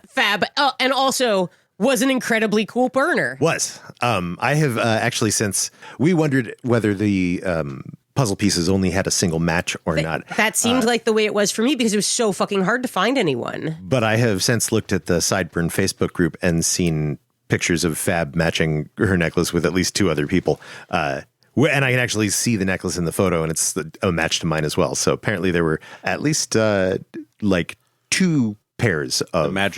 Fab. Oh, and also was an incredibly cool burner. I have actually, since we wondered whether the puzzle pieces only had a single match or not. That seemed like the way it was for me because it was so fucking hard to find anyone. But I have since looked at the Sideburn Facebook group and seen pictures of Fab matching her necklace with at least two other people. And I can actually see the necklace in the photo, and it's a match to mine as well. So apparently there were at least like two pairs of my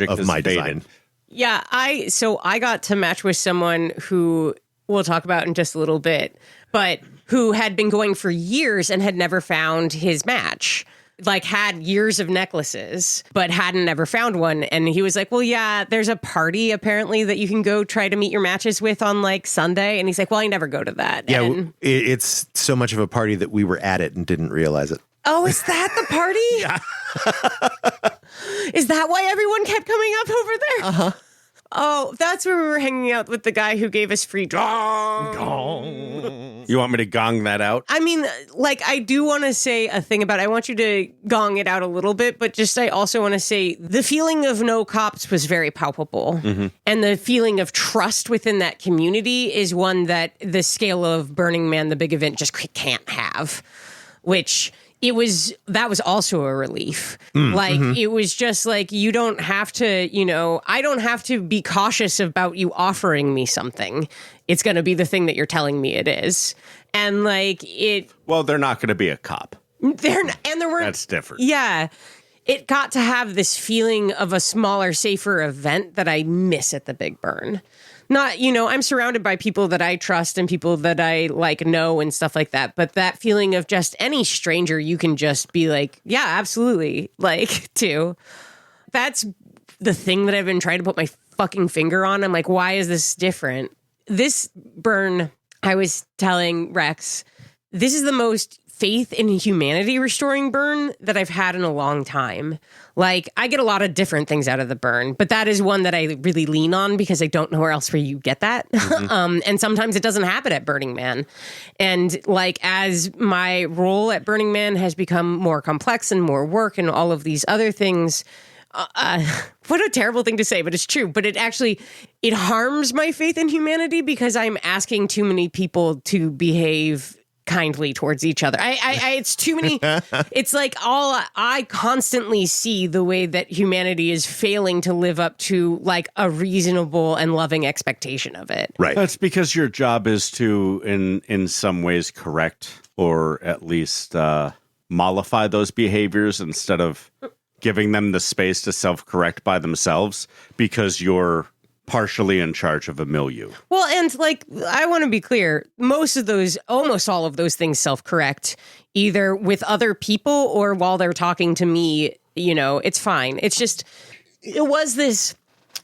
design. Yeah, I got to match with someone who we'll talk about in just a little bit, but who had been going for years and had never found his match. Like had years of necklaces, but hadn't ever found one. And he was like, well, yeah, there's a party apparently that you can go try to meet your matches with on like Sunday. And he's like, well, I never go to that. Yeah, and it's so much of a party that we were at it and didn't realize it. Oh, is that the party? Yeah. Is that why everyone kept coming up over there? Uh-huh. Oh, that's where we were hanging out with the guy who gave us free dong. You want me to gong that out? I mean, like, I do want to say a thing about it. I want you to gong it out a little bit, but just I also want to say the feeling of no cops was very palpable. And the feeling of trust within that community is one that the scale of Burning Man, the big event, just can't have, which... that was also a relief. It was just like, you don't have to, I don't have to be cautious about you offering me something. It's going to be the thing that you're telling me it is. And Well, they're not going to be a cop. There weren't. That's different. Yeah. It got to have this feeling of a smaller, safer event that I miss at the Big Burn. Not, I'm surrounded by people that I trust and people that I know and stuff like that. But that feeling of just any stranger, you can just be like, yeah, absolutely. Too. That's the thing that I've been trying to put my fucking finger on. I'm like, why is this different? This burn, I was telling Rex, this is the most faith in humanity restoring burn that I've had in a long time. I get a lot of different things out of the burn, but that is one that I really lean on because I don't know where else where you get that. And sometimes it doesn't happen at Burning Man. And as my role at Burning Man has become more complex and more work and all of these other things, what a terrible thing to say, but it's true. But it harms my faith in humanity because I'm asking too many people to behave kindly towards each other. It's too many. It's I constantly see the way that humanity is failing to live up to a reasonable and loving expectation of it. Right. That's because your job is to, in some ways, correct or at least mollify those behaviors instead of giving them the space to self-correct by themselves because you're partially in charge of a milieu. Well, and I want to be clear, almost all of those things self-correct, either with other people or while they're talking to me, it's fine. It's just, it was this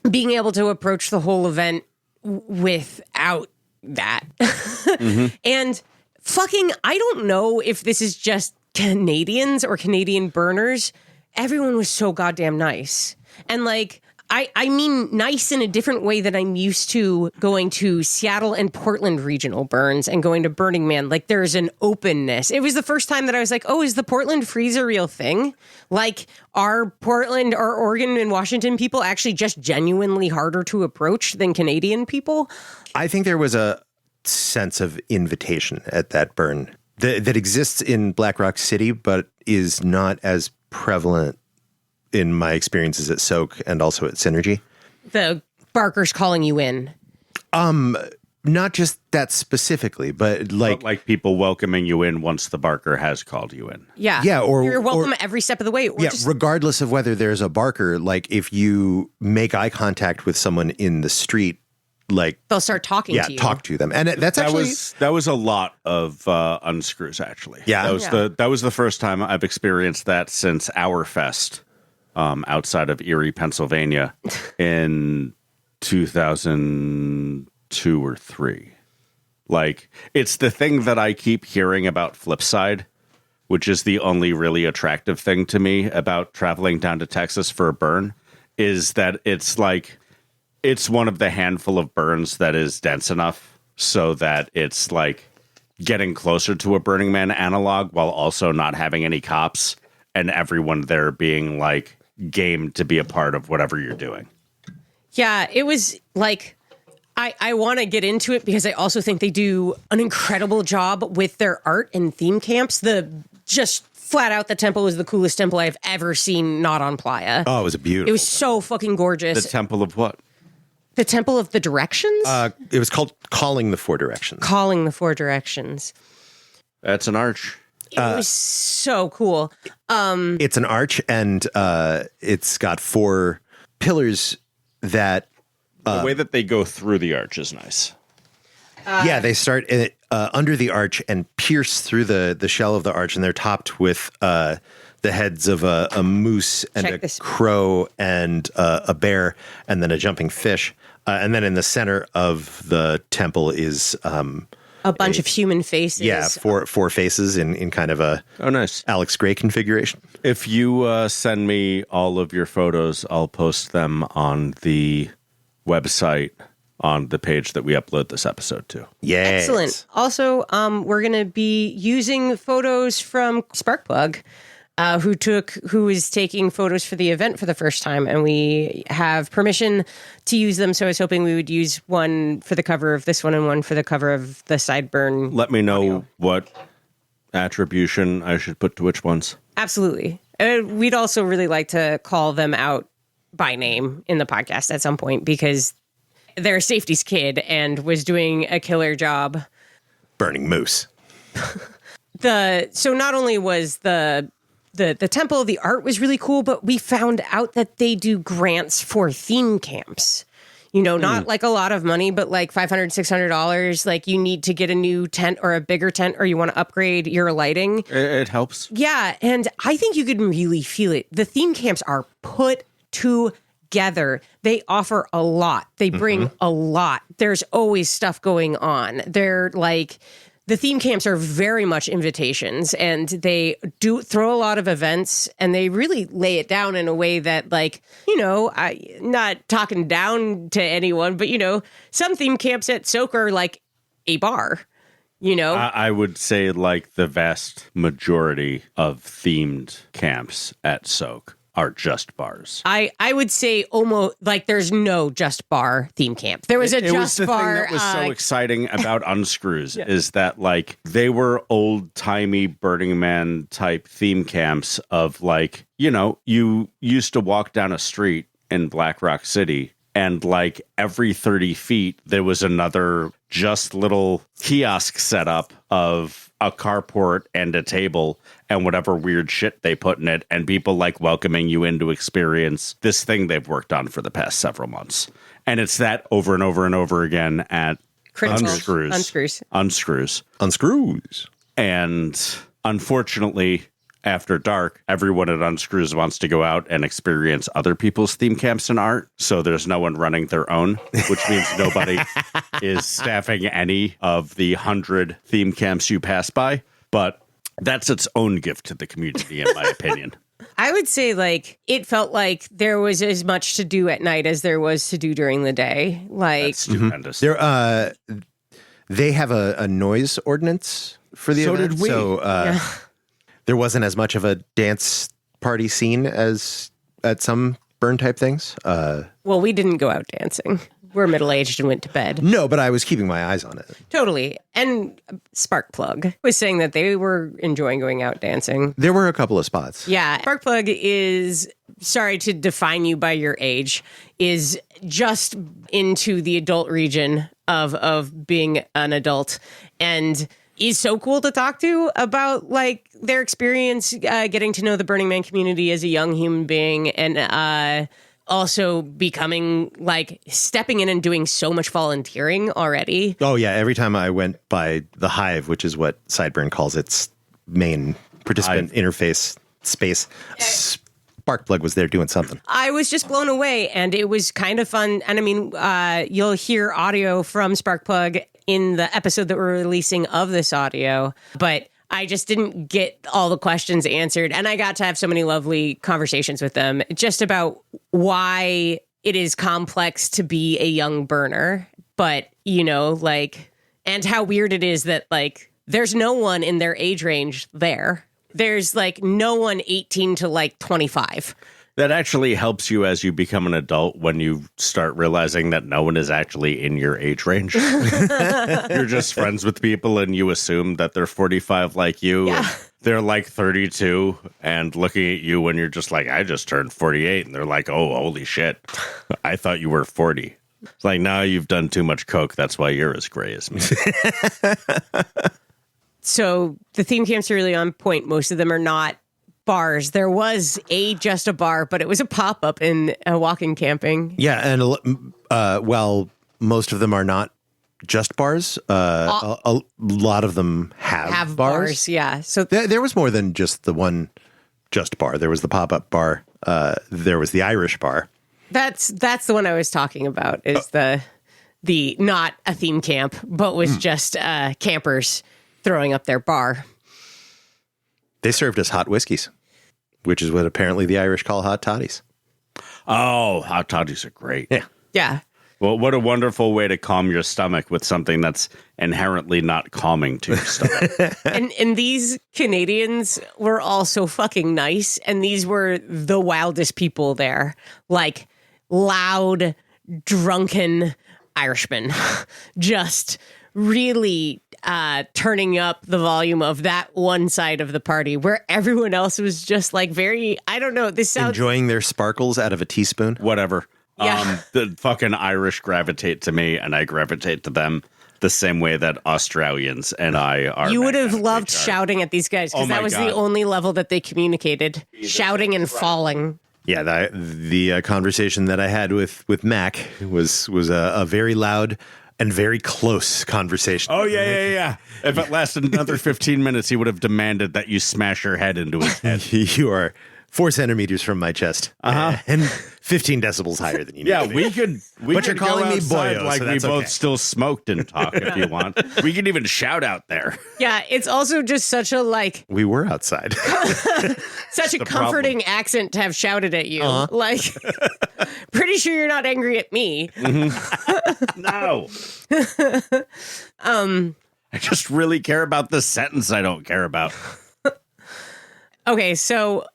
being able to approach the whole event without that. And I don't know if this is just Canadians or Canadian burners. Everyone was so goddamn nice. And I mean nice in a different way than I'm used to going to Seattle and Portland regional burns and going to Burning Man. There's an openness. It was the first time that I was like, oh, is the Portland freeze a real thing? Are Portland or Oregon and Washington people actually just genuinely harder to approach than Canadian people? I think there was a sense of invitation at that burn that exists in Black Rock City, but is not as prevalent in my experiences at Soak and also at Synergy. The barkers calling you in. Not just that specifically, but like people welcoming you in once the barker has called you in. Yeah. Yeah, or you're welcome every step of the way. Regardless of whether there's a barker, if you make eye contact with someone in the street, they'll start talking to you. Talk to them. And that was a lot of unscrews, actually. Yeah. That was the first time I've experienced that since Our Fest. Outside of Erie, Pennsylvania in 2002 or 3. It's the thing that I keep hearing about Flipside, which is the only really attractive thing to me about traveling down to Texas for a burn, is that it's one of the handful of burns that is dense enough so that it's getting closer to a Burning Man analog while also not having any cops and everyone there being game to be a part of whatever you're doing. Yeah, it was I want to get into it because I also think they do an incredible job with their art and theme camps. Just flat out, the temple was the coolest temple I've ever seen not on Playa. Oh, it was beautiful. It was so fucking gorgeous. The temple of what? The Temple of the Directions? It was called Calling the Four Directions. Calling the Four Directions. That's an arch. It was so cool. It's an arch, and it's got 4 pillars that... the way that they go through the arch is nice. They start under the arch and pierce through the shell of the arch, and they're topped with the heads of a moose and crow and a bear, and then a jumping fish. And then in the center of the temple is... a bunch of human faces. Yeah, four faces in kind of a nice Alex Gray configuration. If you send me all of your photos, I'll post them on the website on the page that we upload this episode to. Yes. Excellent. Also, we're going to be using photos from Sparkplug, who is taking photos for the event for the first time, and we have permission to use them. So I was hoping we would use one for the cover of this one and one for the cover of the Sideburn. Let me know what attribution I should put to which ones. Absolutely. We'd also really like to call them out by name in the podcast at some point because they're a safety's kid and was doing a killer job. Burning moose. So not only was the temple, the art was really cool, but we found out that they do grants for theme camps. You know, not like a lot of money, but like $500, $600. Like you need to get a new tent or a bigger tent, or you want to upgrade your lighting. It helps. Yeah, and I think you can really feel it. The theme camps are put together. They offer a lot. They bring a lot. There's always stuff going on. They're like... The theme camps are very much invitations, and they do throw a lot of events, and they really lay it down in a way that, like, you know, not talking down to anyone, but, you know, some theme camps at Soak are like a bar, you know? I would say like the vast majority of themed camps at Soak are just bars. I would say almost like there's no just bar theme camp. There was a it just was the bar. thing that was so exciting about Unscrews is that like they were old timey Burning Man type theme camps of like, you know, you used to walk down a street in Black Rock City and like every 30 feet there was another just little kiosk setup of a carport and a table and whatever weird shit they put in it, and people like welcoming you in to experience this thing they've worked on for the past several months. And it's that over and over and over again at Unscrews. And unfortunately, after dark, everyone at Unscrews wants to go out and experience other people's theme camps and art. So there's no one running their own, which means nobody is staffing any of the 100 theme camps you pass by. But that's its own gift to the community, in my opinion. I would say, like, it felt like there was as much to do at night as there was to do during the day. Like, that's stupendous. They have a noise ordinance for the event. Did we. So there wasn't as much of a dance party scene as at some burn type things. Well, we didn't go out dancing. We're middle-aged and went to bed. No, but I was keeping my eyes on it. Totally. And Sparkplug was saying that they were enjoying going out dancing. There were a couple of spots. Yeah. Sparkplug is, sorry to define you by your age, is just into the adult region of being an adult. And is so cool to talk to about like their experience getting to know the Burning Man community as a young human being, and also becoming like stepping in and doing so much volunteering already. Oh yeah, every time I went by the Hive, which is what Sideburn calls its main participant interface space, Sparkplug was there doing something. I was just blown away, and it was kind of fun. And I mean, you'll hear audio from Sparkplug in the episode that we're releasing of this audio, but I just didn't get all the questions answered. And I got to have so many lovely conversations with them just about why it is complex to be a young burner. But, you know, like, and how weird it is that, like, there's no one in their age range there. There's, like, no one 18 to, like, 25. That actually helps you as you become an adult when you start realizing that no one is actually in your age range. You're just friends with people and you assume that they're 45 like you. Yeah. And they're like 32 and looking at you when you're just like, I just turned 48. And they're like, oh, holy shit. I thought you were 40. It's like, no, you've done too much coke. That's why you're as gray as me. So the theme camps are really on point. Most of them are not bars. There was just a bar, but it was a pop-up in walking camping. Yeah, and well, most of them are not just bars. A lot of them have bars. Yeah. So there was more than just the one just bar. There was the pop-up bar. There was the Irish bar. that's the one I was talking about. Is the not a theme camp, but was just campers throwing up their bar. They served us hot whiskeys, which is what apparently the Irish call hot toddies. Oh, hot toddies are great. Yeah. Yeah. Well, what a wonderful way to calm your stomach with something that's inherently not calming to your stomach. And these Canadians were all so fucking nice. And these were the wildest people there. Like loud, drunken Irishmen. Just really turning up the volume of that one side of the party where everyone else was just like very, I don't know, this sounds... Enjoying their sparkles out of a teaspoon. Whatever. Yeah. The fucking Irish gravitate to me, and I gravitate to them the same way that Australians and I are. You would have magnetically loved charged. shouting at these guys because Oh my that was God. the only level that they communicated. Shouting and falling. Yeah, the conversation that I had with Mac was a very loud and very close conversation. Oh, yeah. If it lasted another 15 minutes, he would have demanded that you smash your head into his head. You are 4 centimeters from my chest, and 15 decibels higher than you. Yeah, need to we could. But you're could go calling me outside boyo, like so we that's both okay. still smoked and talk if you want. We could even shout out there. Yeah, it's also just such a like We were outside. such a the comforting accent to have shouted at you. Like, pretty sure you're not angry at me. No. I just really care about the sentence I don't care about. Okay, so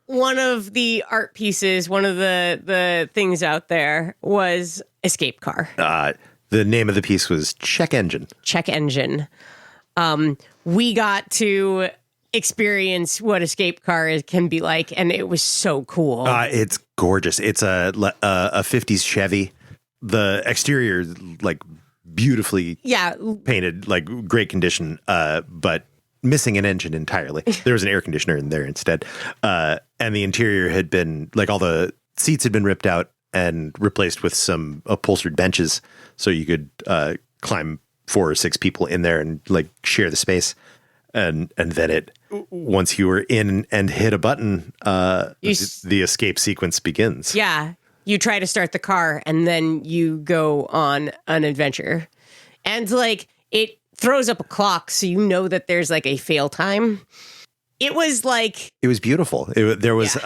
one of the art pieces, one of the things out there was Escape Car. The name of the piece was Check Engine. Check Engine. We got to experience what Escape Car can be like, and it was so cool. It's gorgeous. It's a 50s Chevy. The exterior, like, beautifully Yeah, painted, like, great condition, but missing an engine entirely. There was an air conditioner in there instead. And the interior had been, like, all the seats had been ripped out and replaced with some upholstered benches so you could climb 4 or 6 people in there and, like, share the space. And then once you were in and hit a button, the escape sequence begins. yeah. You try to start the car, and then you go on an adventure. And, like, it throws up a clock, so you know that there's, like, a fail time. It was, like... It was beautiful. There was...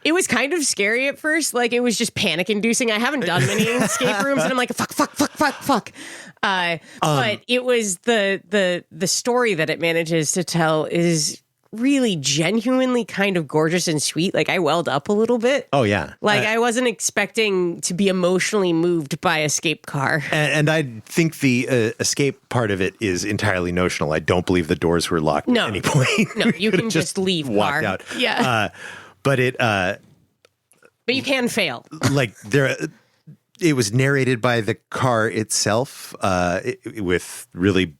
It was kind of scary at first. Like, it was just panic-inducing. I haven't done many escape rooms, and I'm like, fuck. But it was the story that it manages to tell is really genuinely kind of gorgeous and sweet. Like, I welled up a little bit. Oh, yeah. Like, I wasn't expecting to be emotionally moved by Escape Car. And I think the escape part of it is entirely notional. I don't believe the doors were locked No. at any point. No, you can just leave walked car. out. Yeah. But it... but you can fail. like it was narrated by the car itself with really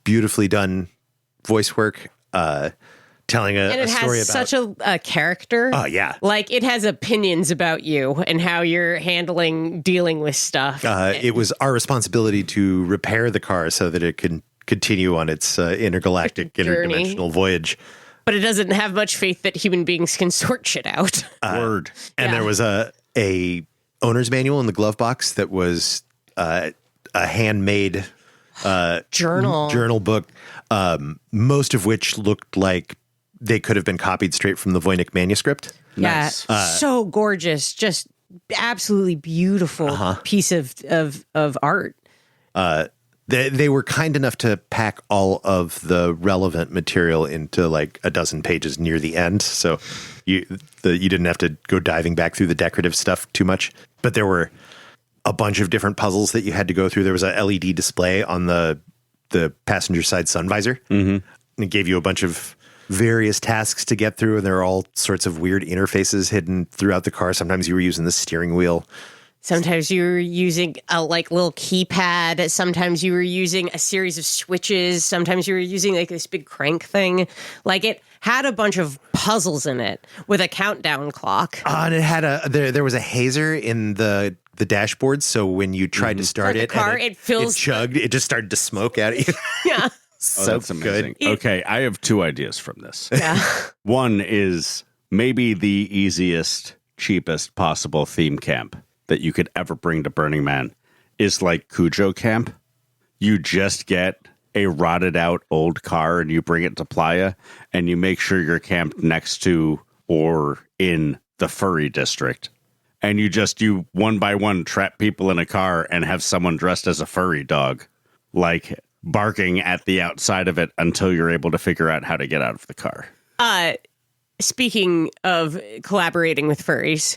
beautifully done voice work, telling And a it story has about such a character. Oh, yeah. Like, it has opinions about you and how you're dealing with stuff. It was our responsibility to repair the car so that it can continue on its intergalactic Journey. interdimensional voyage. But it doesn't have much faith that human beings can sort shit out. Word. And Yeah. there was a owner's manual in the glove box that was a handmade Journal book, most of which looked like they could have been copied straight from the Voynich manuscript. Yeah, so gorgeous, just absolutely beautiful piece of art. They were kind enough to pack all of the relevant material into like a dozen pages near the end, so you didn't have to go diving back through the decorative stuff too much. But there were a bunch of different puzzles that you had to go through. There was a LED display on the passenger side sun visor, and it gave you a bunch of various tasks to get through, and there are all sorts of weird interfaces hidden throughout the car. Sometimes you were using the steering wheel. Sometimes you were using a like little keypad. Sometimes you were using a series of switches. Sometimes you were using like this big crank thing. Like it had a bunch of puzzles in it with a countdown clock. And it had there was a hazer in the dashboard, so when you tried to start the car, and it fills- it chugged, it just started to smoke out of you. Yeah. So that's amazing. good. Okay, I have 2 ideas from this. Yeah. One is maybe the easiest, cheapest possible theme camp that you could ever bring to Burning Man is like Cujo Camp. You just get a rotted out old car and you bring it to Playa and you make sure you're camped next to or in the furry district. and you one by one trap people in a car and have someone dressed as a furry dog, like barking at the outside of it until you're able to figure out how to get out of the car. Speaking of collaborating with furries,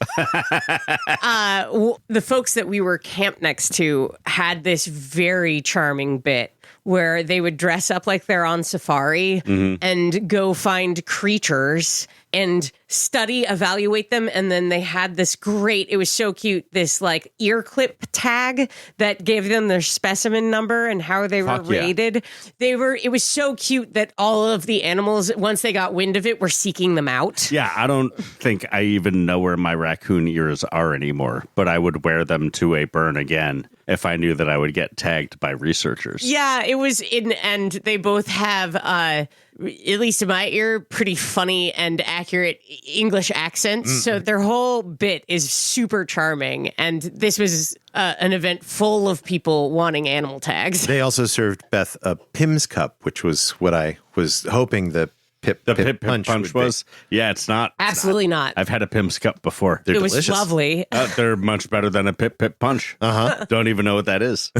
the folks that we were camped next to had this very charming bit where they would dress up like they're on safari and go find creatures and study, evaluate them. And then they had this it was so cute, this like ear clip tag that gave them their specimen number and how they were rated. It was so cute that all of the animals, once they got wind of it, were seeking them out. Yeah, I don't think I even know where my raccoon ears are anymore, but I would wear them to a burn again if I knew that I would get tagged by researchers. Yeah, it was and they both have, at least in my ear, pretty funny and accurate English accents. So their whole bit is super charming. And this was an event full of people wanting animal tags. They also served Beth a Pim's cup, which was what I was hoping the Pip Punch was. Yeah, it's not. Absolutely not. I've had a Pim's cup before. They're It delicious. was lovely. They're much better than a Pip Punch. Don't even know what that is.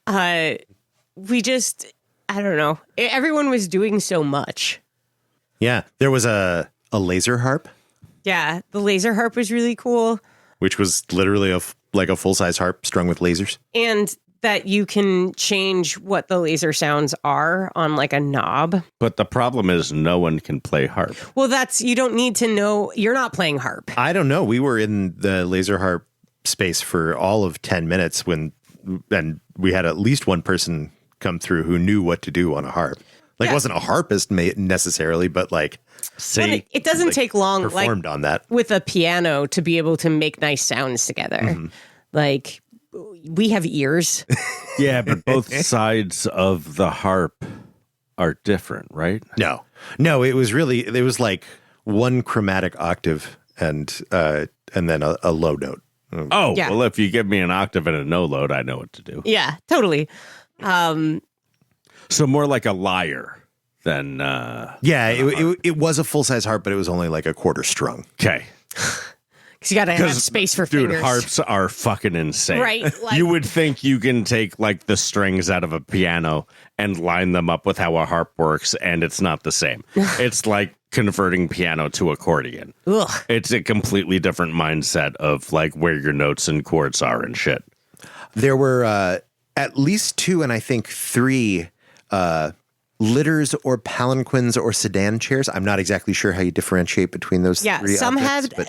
I don't know. Everyone was doing so much. Yeah, there was a laser harp, Yeah, the laser harp was really cool. which was literally like a full-size harp strung with lasers. And that you can change what the laser sounds are on like a knob. But the problem is no one can play harp. Well, you don't need to know. You're not playing harp. I don't know. We were in the laser harp space for all of 10 minutes and we had at least one person come through who knew what to do on a harp. Like, wasn't a harpist necessarily, but like, It doesn't take long. Performed on that with a piano to be able to make nice sounds together. Like, we have ears. Yeah, but both sides of the harp are different, right? No, it was like one chromatic octave and then a low note. Oh, Yeah. well, if you give me an octave and a no load, I know what to do. Yeah, totally. So more like a lyre than... Yeah, it was a full-size harp, but it was only like a quarter strung. Okay. Because you got to have space for Dude, fingers. harps are fucking insane. Right, like- you would think you can take like the strings out of a piano and line them up with how a harp works, and it's not the same. It's like converting piano to accordion. Ugh. It's a completely different mindset of like where your notes and chords are and shit. There were at least 2 and I think 3 litters or palanquins or sedan chairs. I'm not exactly sure how you differentiate between those 3 objects,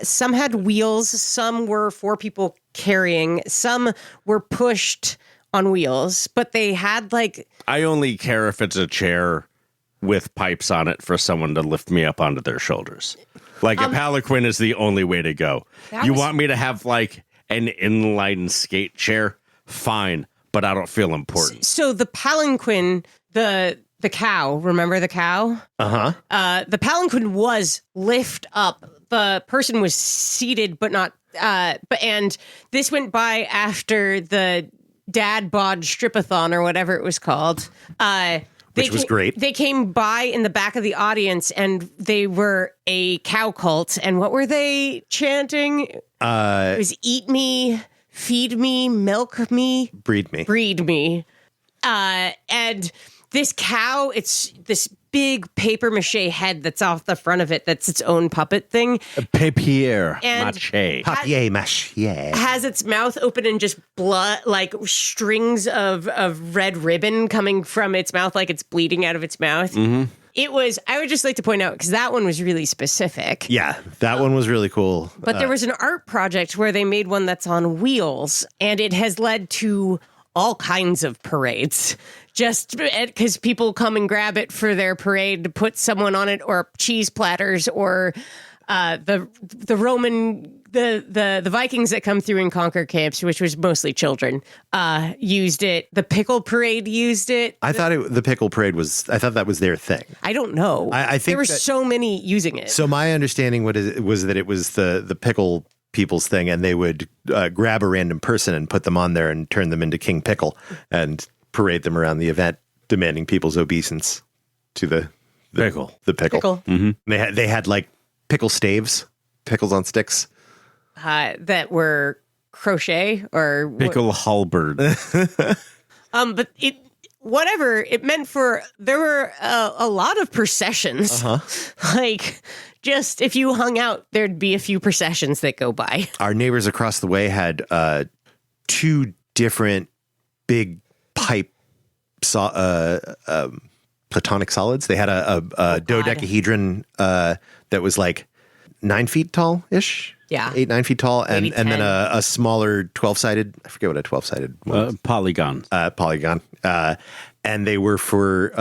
some had wheels, some were for people carrying, some were pushed on wheels, but they had like... I only care if it's a chair with pipes on it for someone to lift me up onto their shoulders. Like a palanquin is the only way to go. You want me to have like an inline skate chair? Fine, but I don't feel important. So the palanquin, the cow, remember the cow? The palanquin was lift up. The person was seated, but not, and this went by after the dad bod stripathon or whatever it was called. which was great. They came by in the back of the audience and they were a cow cult. And what were they chanting? It was eat me, feed me, milk me, Breed me. breed me. And this cow, it's this big paper mache head that's off the front of it. That's its own puppet thing. Papier And- mache. Papier mâché. Has its mouth open and just blood, like strings of red ribbon coming from its mouth, like it's bleeding out of its mouth. It was, I would just like to point out, because that one was really specific. Yeah, that one was really cool. But there was an art project where they made one that's on wheels, and it has led to all kinds of parades. Just because people come and grab it for their parade to put someone on it, or cheese platters, or the Roman, the Vikings that come through and conquer camps, which was mostly children, used it. The pickle parade used it. I thought the pickle parade I thought that was their thing. I don't know. I think there were that- so many using it. So my understanding was that it was the pickle people's thing, and they would grab a random person and put them on there and turn them into King Pickle and parade them around the event, demanding people's obeisance to the pickle. Pickle. They had like pickle staves, pickles on sticks. that were crochet or Pickle halberd. but it meant for there were a lot of processions. Like just if you hung out, there'd be a few processions that go by. Our neighbors across the way had 2 different big pipe platonic solids. They had a dodecahedron that was like 9 feet tall ish. Yeah. 8-9 feet tall, and Maybe then 10. a smaller 12-sided. I forget what a 12-sided was. Polygon. Polygon. And they were for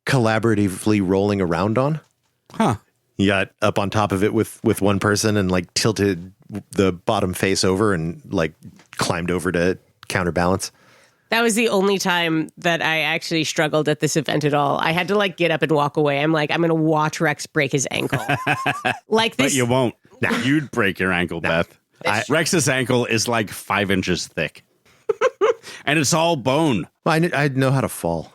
collaboratively rolling around on. Huh. You got up on top of it with one person and like tilted the bottom face over and like climbed over to counterbalance. That was the only time that I actually struggled at this event at all. I had to like get up and walk away. I'm like, I'm going to watch Rex break his ankle. Like this. But you won't. You'd break your ankle, Beth. Rex's ankle is like 5 inches thick. And it's all bone. Well, I know how to fall.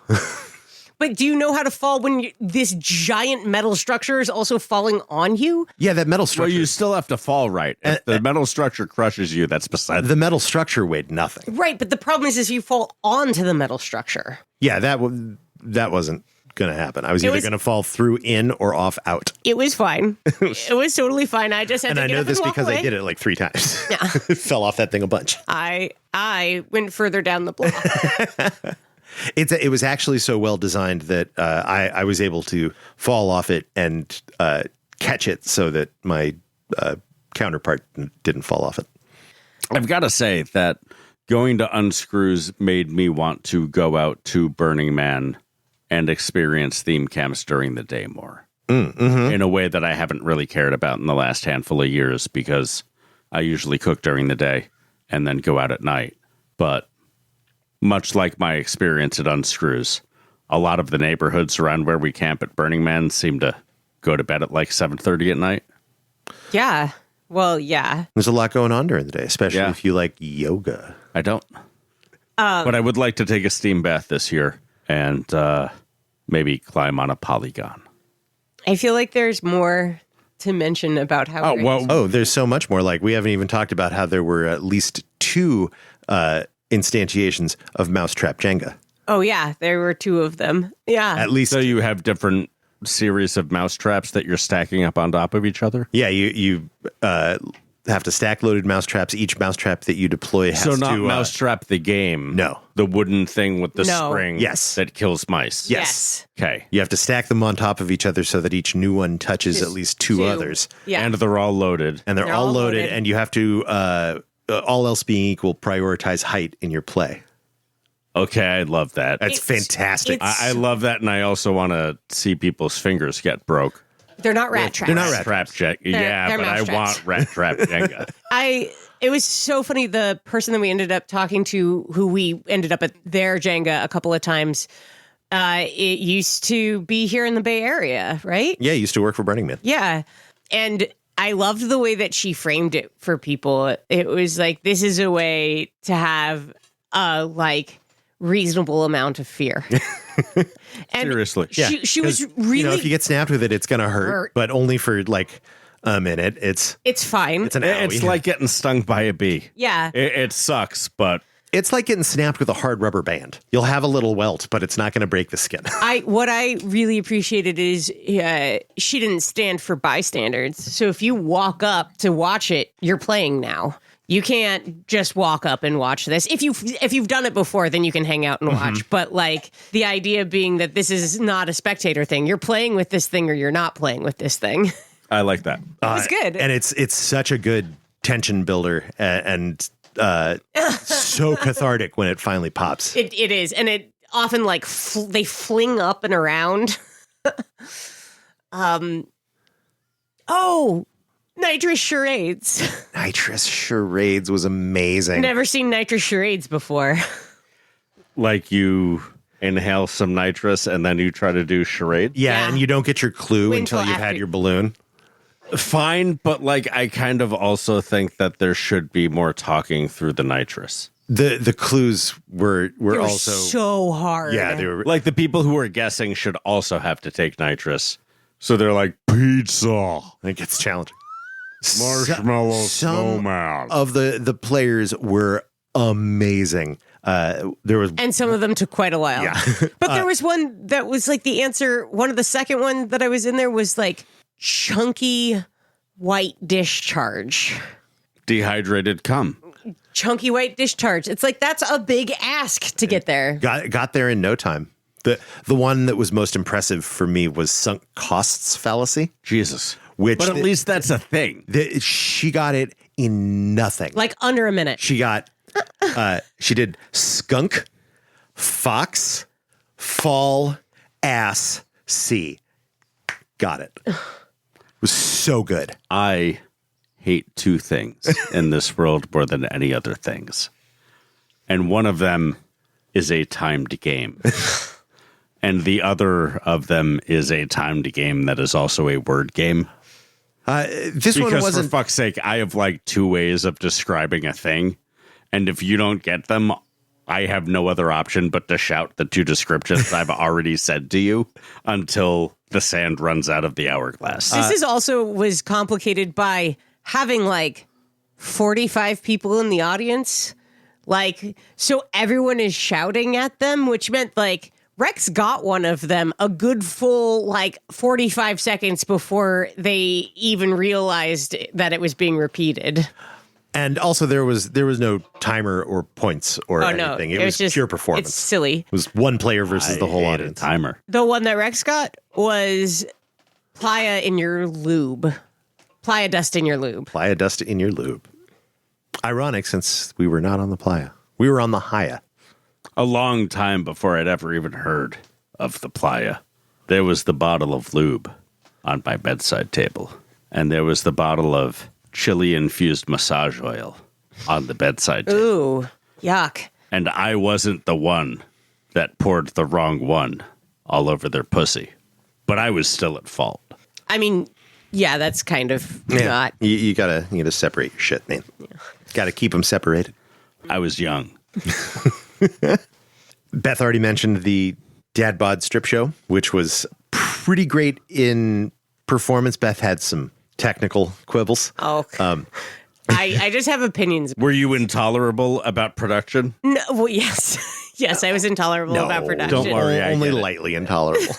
But do you know how to fall when this giant metal structure is also falling on you? Yeah, that metal Well, structure. you still have to fall right. If the metal structure crushes you, that's beside The metal structure weighed nothing. Right, but the problem is you fall onto the metal structure. Yeah, that wasn't going to happen. I was either going to fall through, in, or off, out. It was fine. It was totally fine. I just had And to I get know up this and walk because away. I did it like 3 times. Yeah. Fell off that thing a bunch. I went further down the block. It was actually so well designed that I was able to fall off it and catch it so that my counterpart didn't fall off it. I've got to say that going to Unscrews made me want to go out to Burning Man and experience theme camps during the day more in a way that I haven't really cared about in the last handful of years because I usually cook during the day and then go out at night. But much like my experience at Unscrews, a lot of the neighborhoods around where we camp at Burning Man seem to go to bed at like 7:30 at night. Yeah. Well, yeah. There's a lot going on during the day, especially Yeah. if you like yoga. I don't. But I would like to take a steam bath this year and maybe climb on a polygon. I feel like there's more to mention about how There's so much more. Like, we haven't even talked about how there were at least 2 instantiations of Mousetrap Jenga. Oh, yeah. There were 2 of them. Yeah. At least. So you have different series of mousetraps that you're stacking up on top of each other? Yeah, you have to stack loaded mousetraps. Each mousetrap that you deploy has So not to... Mousetrap the game. No. The wooden thing with the No. spring Yes. that kills mice. Yes. Okay. You have to stack them on top of each other so that each new one touches at least 2 others. Yeah. And they're all loaded. And they're all loaded, and you have to, all else being equal, prioritize height in your play. Okay, I love that. That's fantastic. I love that, and I also want to see people's fingers get broke. They're not rat traps. They're not rat Trap Jenga. Yeah, they're but I mouse traps. want rat trap Jenga. It was so funny. The person that we ended up talking to, who we ended up at their Jenga a couple of times, it used to be here in the Bay Area, right? Yeah, used to work for Burning Man. Yeah. And I loved the way that she framed it for people. It was like, this is a way to have a reasonable amount of fear. And Seriously. she was really, You know, if you get snapped with it, it's going to hurt, but only for like a minute. It's fine. an It's owie. like getting stung by a bee. Yeah. It sucks, but It's like getting snapped with a hard rubber band. You'll have a little welt, but it's not going to break the skin. What I really appreciated is she didn't stand for bystanders. So if you walk up to watch it, you're playing now. You can't just walk up and watch this. If you've done it before, then you can hang out and watch. But like the idea being that this is not a spectator thing. You're playing with this thing or you're not playing with this thing. I like that. It was good. And it's such a good tension builder and so cathartic when it finally pops. It is. And it often they fling up and around. Nitrous charades. Nitrous charades was amazing. Never seen nitrous charades before. Like you inhale some nitrous and then you try to do charade. Yeah, and you don't get your clue Wait until until you've after- had your balloon. Fine, but like I kind of also think that there should be more talking through the nitrous. The clues were They were also so hard. yeah, they were Like the people who are guessing should also have to take nitrous. So they're like, pizza. it gets challenging. Marshmallow some snowman. of the players were amazing. There was And some of them took quite a while. Yeah. But there was one that was like the answer. One of the second one that I was in there was like chunky white discharge. Dehydrated cum. Chunky white discharge. It's like that's a big ask to get there. got there in no time. The one that was most impressive for me was sunk costs fallacy. Jesus. Which But at least that's a thing. She got it in nothing. Like under a minute. She got, she did skunk, fox, fall, ass, sea. Got it. It was so good. I hate two things in this world more than any other things. And one of them is a timed game. And the other of them is a timed game that is also a word game. This one Because wasn't. for fuck's sake, I have like two ways of describing a thing. And if you don't get them, I have no other option but to shout the two descriptions I've already said to you until the sand runs out of the hourglass. This is also was complicated by having like 45 people in the audience. Like, so everyone is shouting at them, which meant like Rex got one of them a good full like 45 seconds before they even realized that it was being repeated. And also, there was no timer or points or anything. It was just pure performance. It's silly. It was one player versus the whole hate a audience. timer. The one that Rex got was playa in your lube. Playa dust in your lube. Playa dust in your lube. Ironic, since we were not on the playa. We were on the Haya. A long time before I'd ever even heard of the playa, there was the bottle of lube on my bedside table. And there was the bottle of chili-infused massage oil on the bedside table. Ooh, yuck. And I wasn't the one that poured the wrong one all over their pussy. But I was still at fault. I mean, yeah, that's kind of not. You gotta separate your shit, man. Yeah. Gotta keep them separated. I was young. Beth already mentioned the Dad Bod strip show, which was pretty great in performance. Beth had some technical quibbles. Oh, I just have opinions. Were you intolerable about production? No, well, yes. Yes, I was intolerable about production. Don't worry. I Only get it. lightly intolerable.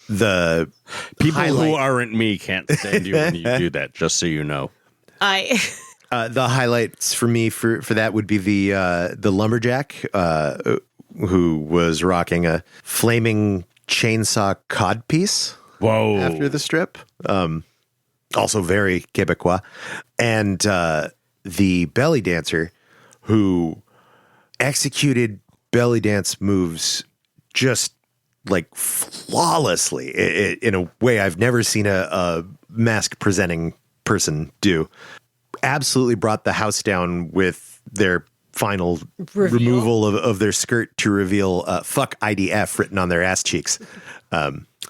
The People highlight- who aren't me can't stand you when you do that, just so you know. The highlights for me for that would be the lumberjack who was rocking a flaming chainsaw codpiece. Whoa. After the strip. Also very Quebecois. And the belly dancer who executed belly dance moves just like flawlessly in a way I've never seen a mask presenting person do. Absolutely brought the house down with their final removal of their skirt to reveal fuck IDF written on their ass cheeks.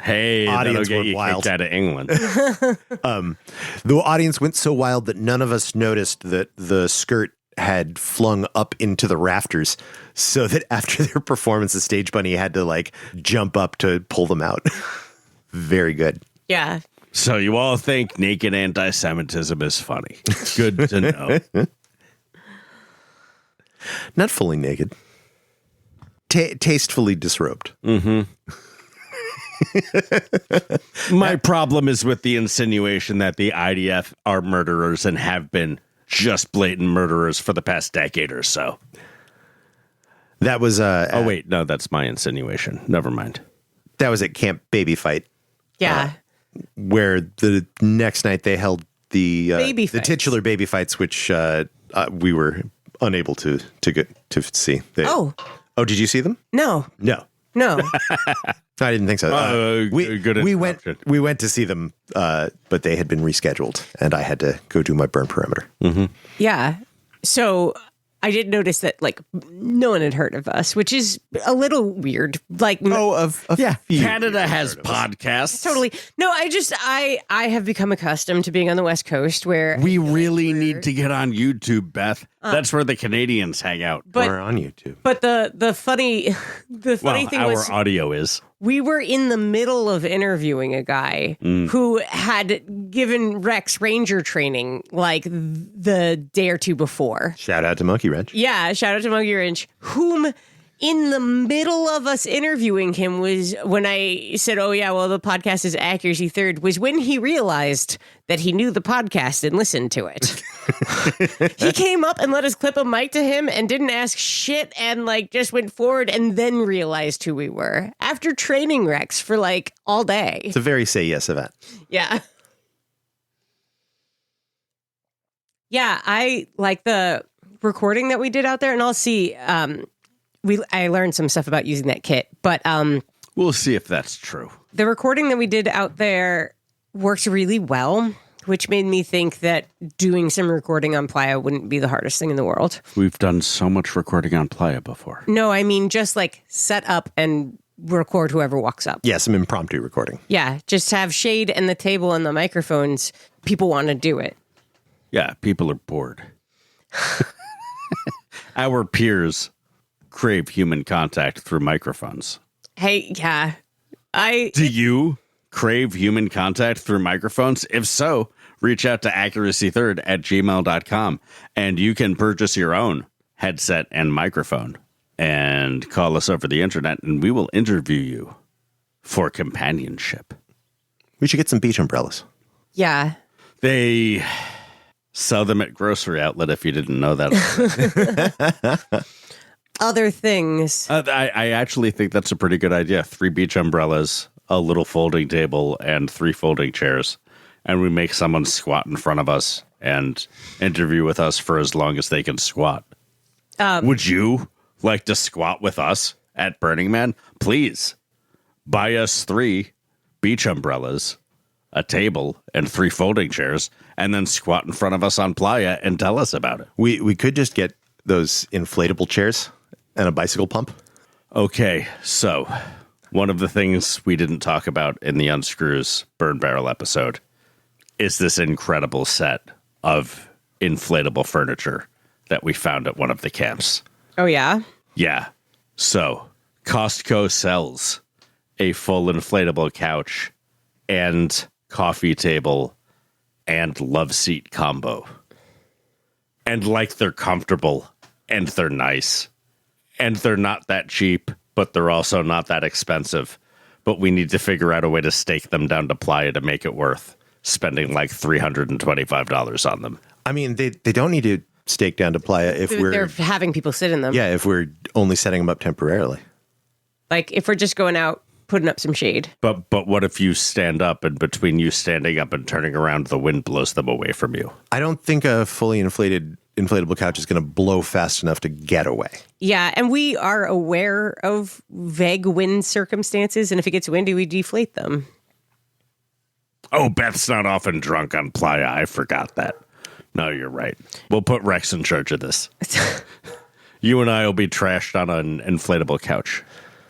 Hey, that'll audience get went you wild. kicked out of England. The audience went so wild that none of us noticed that the skirt had flung up into the rafters, so that after their performance, the stage bunny had to like jump up to pull them out. Very good. Yeah. So you all think naked anti-Semitism is funny. Good to know. Not fully naked. Tastefully disrobed. My problem is with the insinuation that the IDF are murderers and have been just blatant murderers for the past decade or so. That was Oh, wait. No, that's my insinuation. Never mind. that was at Camp Baby Fight, Yeah. where the next night they held the Baby the fights. titular baby fights, which we were unable to get to see. Oh, Did you see them? no. No. No. I didn't think so. Good we went interruption. to see them, but they had been rescheduled, and I had to go do my burn perimeter. Yeah. So I did notice that like no one had heard of us, which is a little weird. Like Canada has podcasts. totally. No, I have become accustomed to being on the West Coast where We really need to get on YouTube, Beth. That's where the Canadians hang out. but We're on YouTube. but the funny Well, thing our was audio is. we were in the middle of interviewing a guy who had given Rex ranger training like the day or two before. Shout out to Monkeywrench. Yeah, shout out to Monkeywrench, whom in the middle of us interviewing him was when I said, oh, yeah, well, the podcast is Accuracy Third, was when he realized that he knew the podcast and listened to it. He came up and let us clip a mic to him and didn't ask shit and like just went forward and then realized who we were after training Rex for like all day. It's a very say yes event. Yeah. Yeah, I like the recording that we did out there, and I'll see. I learned some stuff about using that kit, but We'll see if that's true. the recording that we did out there worked really well, which made me think that doing some recording on Playa wouldn't be the hardest thing in the world. We've done so much recording on Playa before. No, I mean just like set up and record whoever walks up. Yeah, some impromptu recording. Yeah, just have shade and the table and the microphones. People want to do it. Yeah, people are bored. Our peers crave human contact through microphones. Hey, yeah. Do you crave human contact through microphones? If so, reach out to accuracythird@gmail.com and you can purchase your own headset and microphone and call us over the internet and we will interview you for companionship. We should get some beach umbrellas. Yeah. They sell them at grocery outlet if you didn't know that. Other things. I actually think that's a pretty good idea. 3 beach umbrellas, a little folding table, and 3 folding chairs. And we make someone squat in front of us and interview with us for as long as they can squat. Would you like to squat with us at Burning Man? Please buy us 3 beach umbrellas, a table, and 3 folding chairs, and then squat in front of us on Playa and tell us about it. We could just get those inflatable chairs and a bicycle pump. Okay, so one of the things we didn't talk about in the Unscrews Burn Barrel episode is this incredible set of inflatable furniture that we found at one of the camps. Oh, yeah? Yeah. So Costco sells a full inflatable couch and coffee table and love seat combo. And like they're comfortable and they're nice. And they're not that cheap, but they're also not that expensive. But we need to figure out a way to stake them down to Playa to make it worth spending like $325 on them. I mean, they don't need to stake down to Playa if They're having people sit in them. Yeah, if we're only setting them up temporarily. Like if we're just going out, putting up some shade. But what if you stand up and between you standing up and turning around, the wind blows them away from you? I don't think a fully inflatable couch is going to blow fast enough to get away. Yeah, and we are aware of vague wind circumstances, and if it gets windy, we deflate them. Oh, Beth's not often drunk on Playa. I forgot that. No, you're right. We'll put Rex in charge of this. You and I will be trashed on an inflatable couch.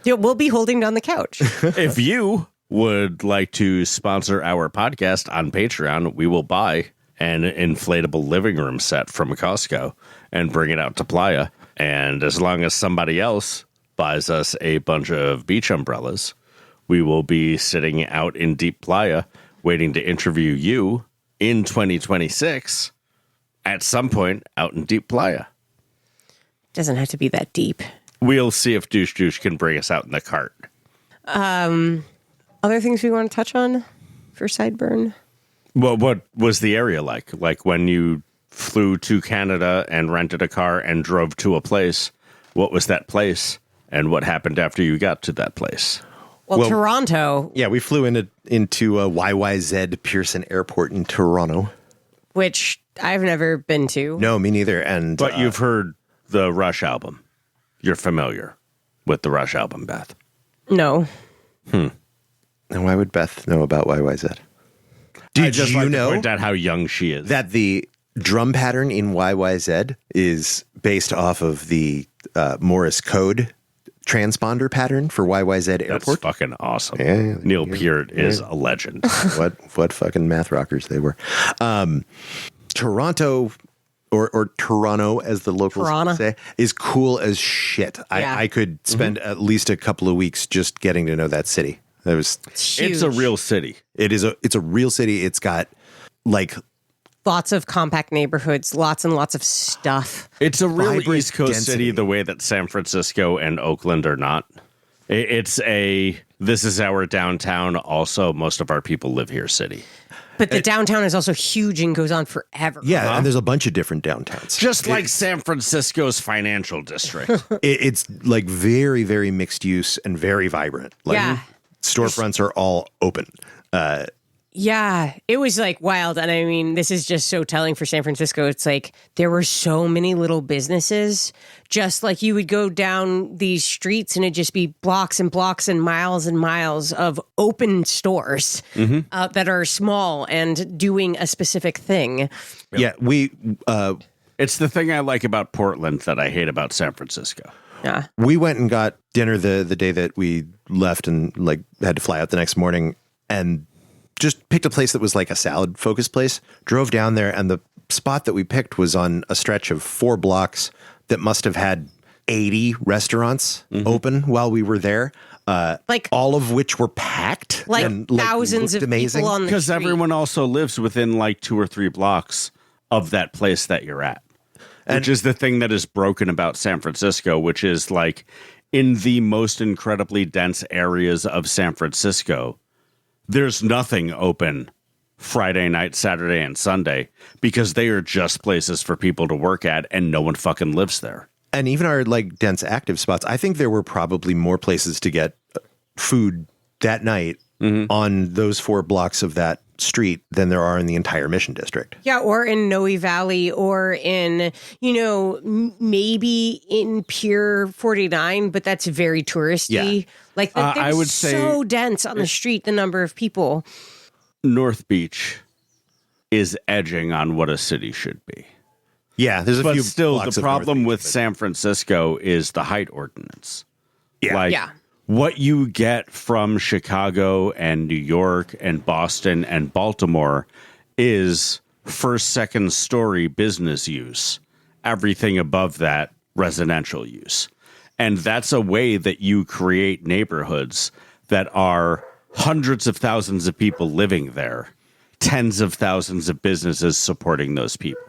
Yeah, we'll be holding down the couch. If you would like to sponsor our podcast on Patreon, we will buy an inflatable living room set from Costco and bring it out to Playa. And as long as somebody else buys us a bunch of beach umbrellas, we will be sitting out in deep Playa waiting to interview you in 2026 at some point out in deep Playa. Doesn't have to be that deep. We'll see if Douche Douche can bring us out in the cart. Other things we want to touch on for Sideburn? Well, what was the area like? Like when you flew to Canada and rented a car and drove to a place, what was that place? And what happened after you got to that place? Well, Toronto. Yeah, we flew into YYZ Pearson Airport in Toronto. Which I've never been to. No, me neither. But you've heard the Rush album. You're familiar with the Rush album, Beth. No. And why would Beth know about YYZ? Did just you like know to point out how young she is? that the drum pattern in YYZ is based off of the Morse code transponder pattern for YYZ Airport? That's fucking awesome. Yeah, Neil Peart is a legend. What fucking math rockers they were. Toronto or Toronto, as the locals Toronto. say, is cool as shit. Yeah. I could spend at least a couple of weeks just getting to know that city. It's huge. It's a real city. It's a real city. It's got like lots of compact neighborhoods, lots and lots of stuff. It's a real Vibrant East Coast density. city the way that San Francisco and Oakland are not. This is our downtown. Also, most of our people live here city. But the downtown is also huge and goes on forever. yeah, and there's a bunch of different downtowns. Just like San Francisco's financial district. It's like very, very mixed use and very vibrant. Like, Yeah. storefronts are all open. Yeah, it was like wild. And I mean, this is just so telling for San Francisco. It's like there were so many little businesses, just like you would go down these streets and it'd just be blocks and blocks and miles of open stores that are small and doing a specific thing. Yeah, It's the thing I like about Portland that I hate about San Francisco. Yeah. we went and got dinner the day that we left and like had to fly out the next morning and just picked a place that was like a salad focused place, drove down there, and the spot that we picked was on a stretch of 4 blocks that must have had 80 restaurants open while we were there. Like all of which were packed. like and, thousands looked of amazing. people on the Because street. everyone also lives within like 2 or 3 blocks of that place that you're at. Which is the thing that is broken about San Francisco, which is like in the most incredibly dense areas of San Francisco, there's nothing open Friday night, Saturday, and Sunday because they are just places for people to work at and no one fucking lives there. And even our like dense active spots, I think there were probably more places to get food that night on those 4 blocks of that street than there are in the entire Mission District. Yeah, or in Noe Valley, or in, maybe in Pier 49, but that's very touristy. Yeah. Like, I would it's say so dense on the street, the number of people. North Beach is edging on what a city should be. Yeah, there's a But few still, blocks the of North problem Beach, with but- San Francisco is the height ordinance. Yeah. Like, Yeah. what you get from Chicago and New York and Boston and Baltimore is first, second story business use. Everything above that, residential use. And that's a way that you create neighborhoods that are hundreds of thousands of people living there, tens of thousands of businesses supporting those people.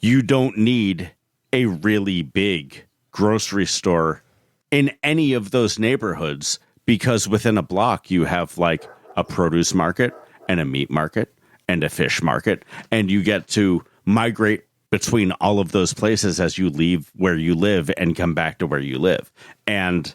You don't need a really big grocery store in any of those neighborhoods because within a block you have like a produce market and a meat market and a fish market, and you get to migrate between all of those places as you leave where you live and come back to where you live. And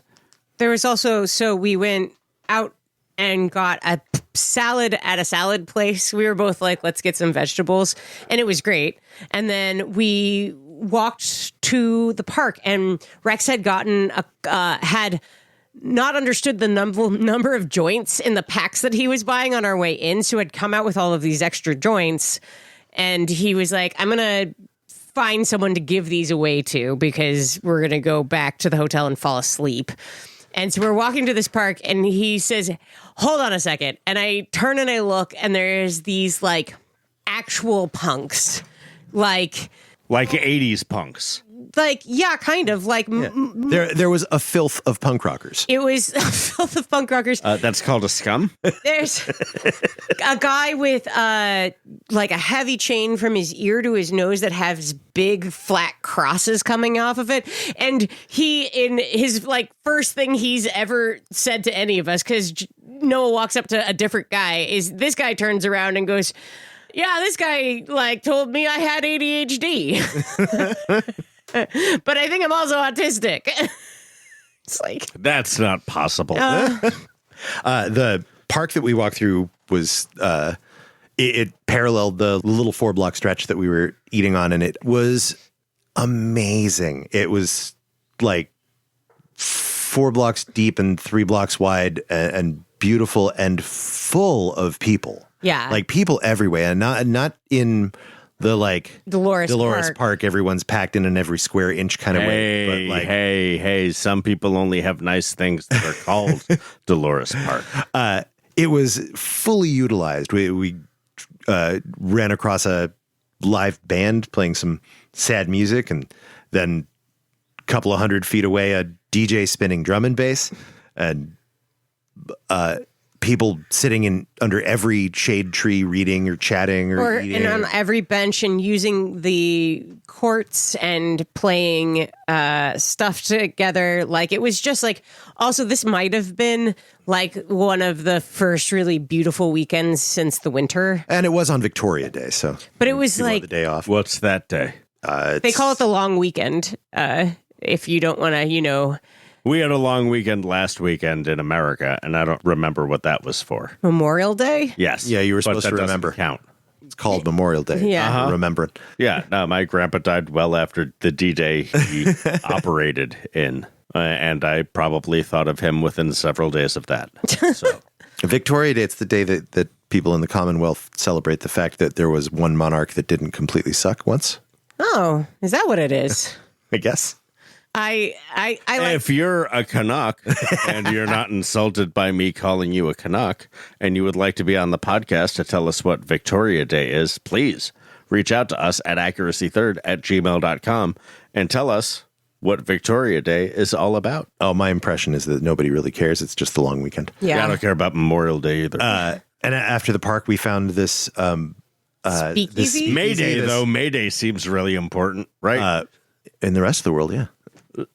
There was also, so we went out and got a salad at a salad place. We were both like, let's get some vegetables. And it was great. And then we walked to the park, and Rex had had not understood the number of joints in the packs that he was buying on our way in. So had come out with all of these extra joints. And he was like, I'm going to find someone to give these away to because we're going to go back to the hotel and fall asleep. And so we're walking to this park, and he says, hold on a second. And I turn and I look, and there's these like actual punks, like 80s punks. yeah, kind of like There was a filth of punk rockers. it was a filth of punk rockers. That's called a scum. There's a guy with like a heavy chain from his ear to his nose that has big flat crosses coming off of it. And he, in his like first thing he's ever said to any of us, because Noah walks up to a different guy, is this guy turns around and goes, yeah, this guy like told me I had ADHD. But I think I'm also autistic. It's like, That's not possible. The park that we walked through was it paralleled the little 4-block stretch that we were eating on, and it was amazing. It was like 4 blocks deep and 3 blocks wide, and beautiful and full of people. Yeah. Like people everywhere, and not in the like Dolores Park. Everyone's packed in every square inch kind of way. But like, Hey, some people only have nice things that are called Dolores Park. it was fully utilized. We ran across a live band playing some sad music, and then a couple of 100 feet away, a DJ spinning drum and bass, and people sitting under every shade tree reading or chatting or eating. And on every bench and using the courts and playing stuff together. Like, it was just like, also this might have been like one of the first really beautiful weekends since the winter. And it was on Victoria Day, so. But it was people had like the day off. What's that day? They call it the long weekend. If you don't want to, We had a long weekend last weekend in America, and I don't remember what that was for. Memorial Day. Yes. Yeah, you were but supposed that to doesn't remember. Count. It's called Memorial Day. Yeah. Remember it. Yeah, no, my grandpa died well after the D-Day he operated in, and I probably thought of him within several days of that. So Victoria Day, it's the day that people in the Commonwealth celebrate the fact that there was one monarch that didn't completely suck once, Oh, is that what it is? I guess. I like. if you're a Canuck and you're not insulted by me calling you a Canuck, and you would like to be on the podcast to tell us what Victoria Day is, please reach out to us at accuracy3rd@gmail.com and tell us what Victoria Day is all about. Oh, my impression is that nobody really cares. It's just the long weekend. I don't care about Memorial Day either. And after the park, we found this Speakeasy? May Day, this- though, May Day seems really important, right? in the rest of the world, yeah.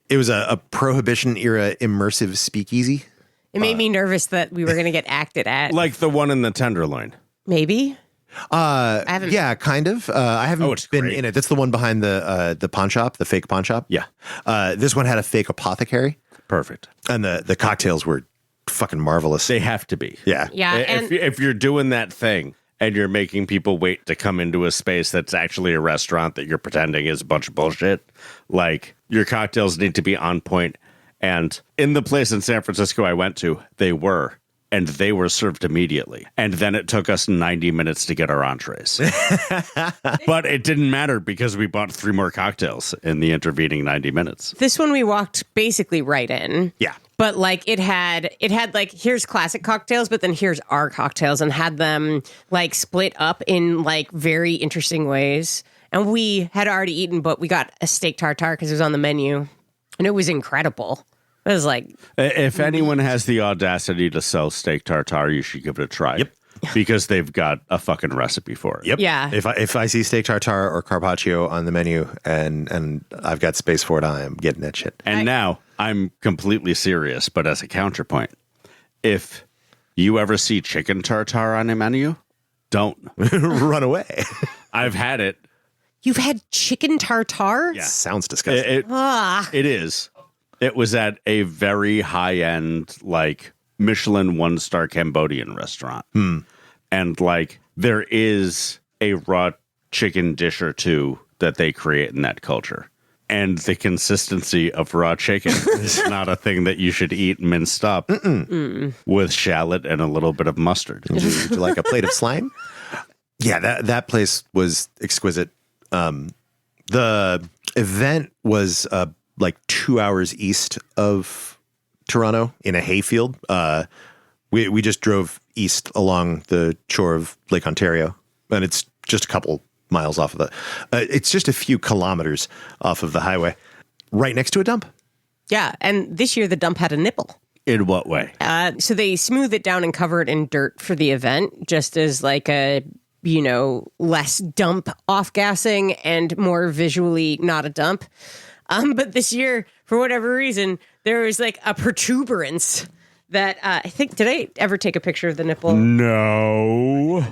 It was a Prohibition era immersive speakeasy. It made me nervous that we were going to get acted at. Like the one in the Tenderloin. Maybe. I haven't. Yeah, kind of. I haven't it's been great. in it. That's the one behind the pawn shop, the fake pawn shop. Yeah. This one had a fake apothecary, Perfect. and the cocktails were fucking marvelous. They have to be. Yeah. Yeah, and If you're doing that thing and you're making people wait to come into a space that's actually a restaurant that you're pretending is a bunch of bullshit, like, your cocktails need to be on point. And in the place in San Francisco I went to, they were served immediately. And then it took us 90 minutes to get our entrees. But it didn't matter because we bought 3 more cocktails in the intervening 90 minutes. this one we walked basically right in. Yeah. But like it had like, here's classic cocktails, but then here's our cocktails, and had them like split up in like very interesting ways. And we had already eaten, but we got a steak tartare because it was on the menu, and it was incredible. It was like, If anyone has the audacity to sell steak tartare, you should give it a try. Yep. Because they've got a fucking recipe for it. Yep. Yeah. If I see steak tartare or carpaccio on the menu and I've got space for it, I am getting that shit. And now I'm completely serious, but as a counterpoint, if you ever see chicken tartare on a menu, don't. Run away. I've had it. you've had chicken tartare? Yeah. Sounds disgusting. It is. It was at a very high-end, like, Michelin 1-star Cambodian restaurant. And, like, there is a raw chicken dish or two that they create in that culture. And the consistency of raw chicken is not a thing that you should eat minced up with shallot and a little bit of mustard. Would you like a plate of slime? Yeah, that place was exquisite. The event was like 2 hours east of Toronto in a hayfield. We just drove east along the shore of Lake Ontario, and it's just a couple miles off of the. It's just a few kilometers off of the highway, right next to a dump. Yeah. And this year the dump had a nipple. In what way? So they smooth it down and cover it in dirt for the event, just as like a, less dump off gassing and more visually not a dump. But this year, for whatever reason, there was like a protuberance that I think, did I ever take a picture of the nipple? No.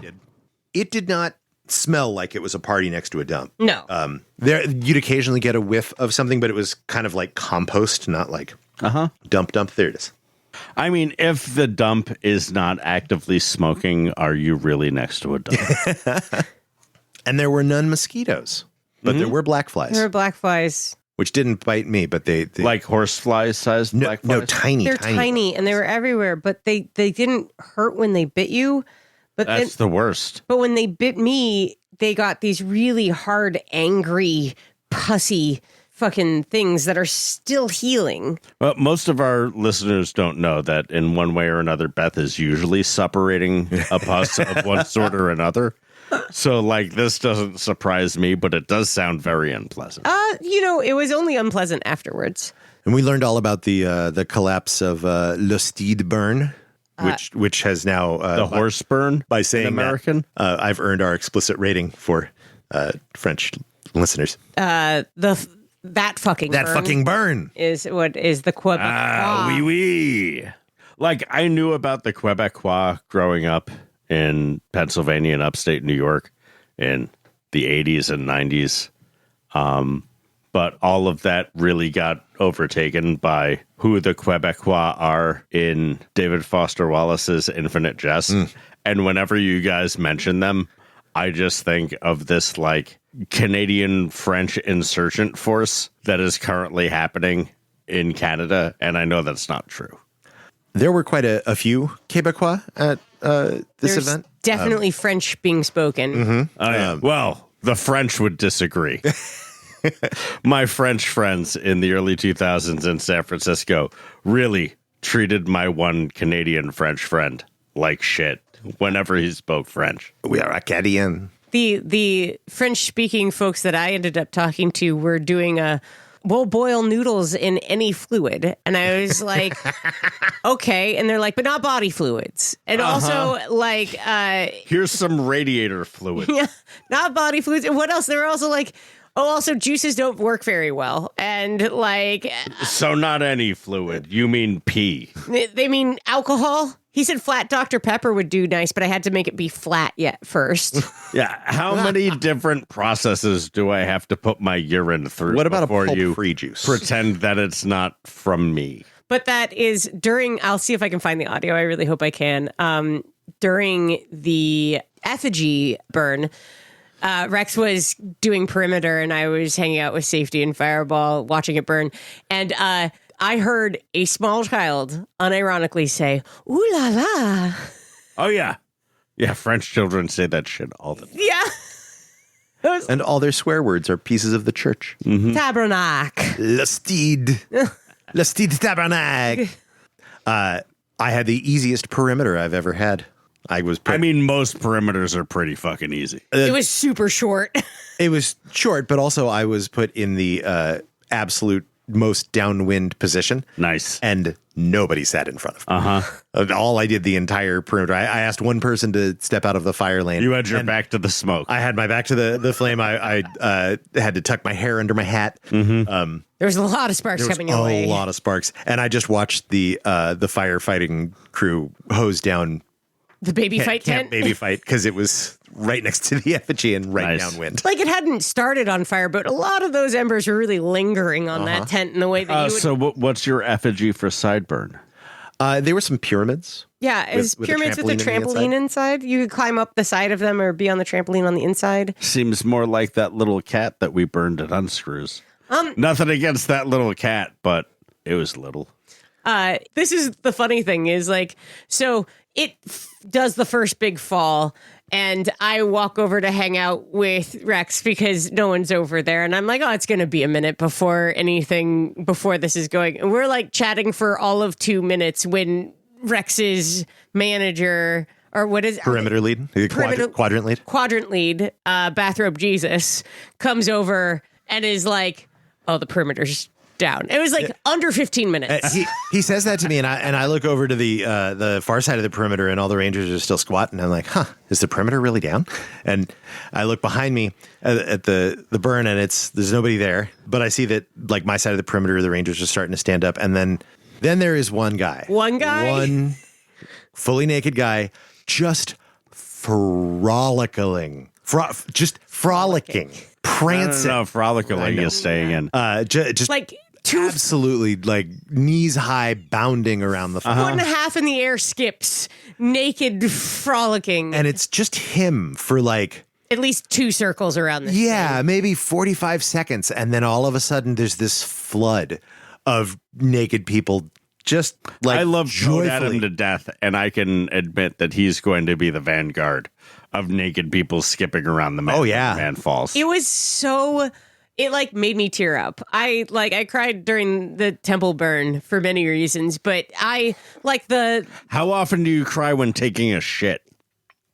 It did not smell like it was a party next to a dump. No. There, you'd occasionally get a whiff of something, but it was kind of like compost, not like dump. There it is. I mean, if the dump is not actively smoking, are you really next to a dump? And there were none mosquitoes, but there were black flies, There were black flies. which didn't bite me, but they Like horseflies sized no, black flies? no tiny. They're tiny and they were everywhere, but they didn't hurt when they bit you. But That's the worst. But when they bit me, they got these really hard, angry, pussy fucking things that are still healing. Well, most of our listeners don't know that in one way or another, Beth is usually suppurating a pus of one sort or another. So, like, this doesn't surprise me, but it does sound very unpleasant. It was only unpleasant afterwards. And we learned all about the collapse of Le Steedburn, which has now The horse burn by saying American. I've earned our explicit rating for French listeners. That fucking burn is what is the Quebecois. Oui, oui. Like, I knew about the Quebecois growing up in Pennsylvania and upstate New York in the 80s and 90s. But all of that really got overtaken by who the Quebecois are in David Foster Wallace's Infinite Jest. And whenever you guys mention them, I just think of this, like, Canadian French insurgent force that is currently happening in Canada. And I know that's not true. There were quite a few Quebecois at this event. Definitely French being spoken. Well, the French would disagree. My French friends in the early 2000s in San Francisco really treated my one Canadian French friend like shit whenever he spoke French. We are Acadian. The French-speaking folks that I ended up talking to were doing we'll boil noodles in any fluid. And I was like, okay. And they're like, but not body fluids. And also, like... here's some radiator fluid. Yeah, not body fluids. And what else? They were also like... Oh, also, juices don't work very well. And, like... So not any fluid. You mean pee. They mean alcohol. He said flat Dr. Pepper would do nice, but I had to make it be flat yet first. Yeah. How many different processes do I have to put my urine through? What about before a you pulp-free juice? pretend that it's not from me? But that is during... I'll see if I can find the audio. I really hope I can. During the effigy burn... Rex was doing perimeter and I was hanging out with Safety and Fireball watching it burn. And I heard a small child unironically say, "Ooh la la." Oh, yeah. Yeah, French children say that shit all the time. Yeah. And all their swear words are pieces of the church. Tabernacle. Le Steed. Le Steed Tabernacle. I had the easiest perimeter I've ever had. I mean, most perimeters are pretty fucking easy. It was super short. It was short, but also I was put in the absolute most downwind position. Nice. And nobody sat in front of me. All I did the entire perimeter. I asked one person to step out of the fire lane. You had your back to the smoke. I had my back to the flame. I had to tuck my hair under my hat. There was a lot of sparks coming your way. A lot of sparks. And I just watched the firefighting crew hose down The baby fight tent? Baby fight, because it was right next to the effigy and right downwind. Like it hadn't started on fire, but a lot of those embers were really lingering on that tent in the way that you would... So what's your effigy for Sideburn? There were some pyramids. Yeah, it was with pyramids with a trampoline on the trampoline inside. You could climb up the side of them or be on the trampoline on the inside. Seems more like that little cat that we burned at Unscrews. Nothing against that little cat, but it was little. This is the funny thing is like, so it does the first big fall and I walk over to hang out with Rex because no one's over there. And I'm like, oh, it's going to be a minute before this is going. And we're like chatting for all of 2 minutes when Rex's manager, or what is Perimeter lead? Quadrant lead? Quadrant lead, Bathrobe Jesus, comes over and is like, oh, the perimeter's down. It was like under 15 minutes. He says that to me, and I look over to the far side of the perimeter, and all the Rangers are still squatting. I'm like, huh, is the perimeter really down? And I look behind me at the burn, and there's nobody there. But I see that like my side of the perimeter, the Rangers are starting to stand up, and then there is one guy, one fully naked guy, just frolicking, prancing. No, frolicking is staying in. Just like absolutely like knees high, bounding around the floor. 1.5 in the air skips, naked, frolicking. And it's just him for like at least 2 circles around this thing. Maybe 45 seconds. And then all of a sudden there's this flood of naked people just like I love joyfully. Adam to death, and I can admit that he's going to be the vanguard of naked people skipping around the man. Oh, yeah. Man falls. It was so... It like made me tear up. I cried during the temple burn for many reasons, but I like the... How often do you cry when taking a shit?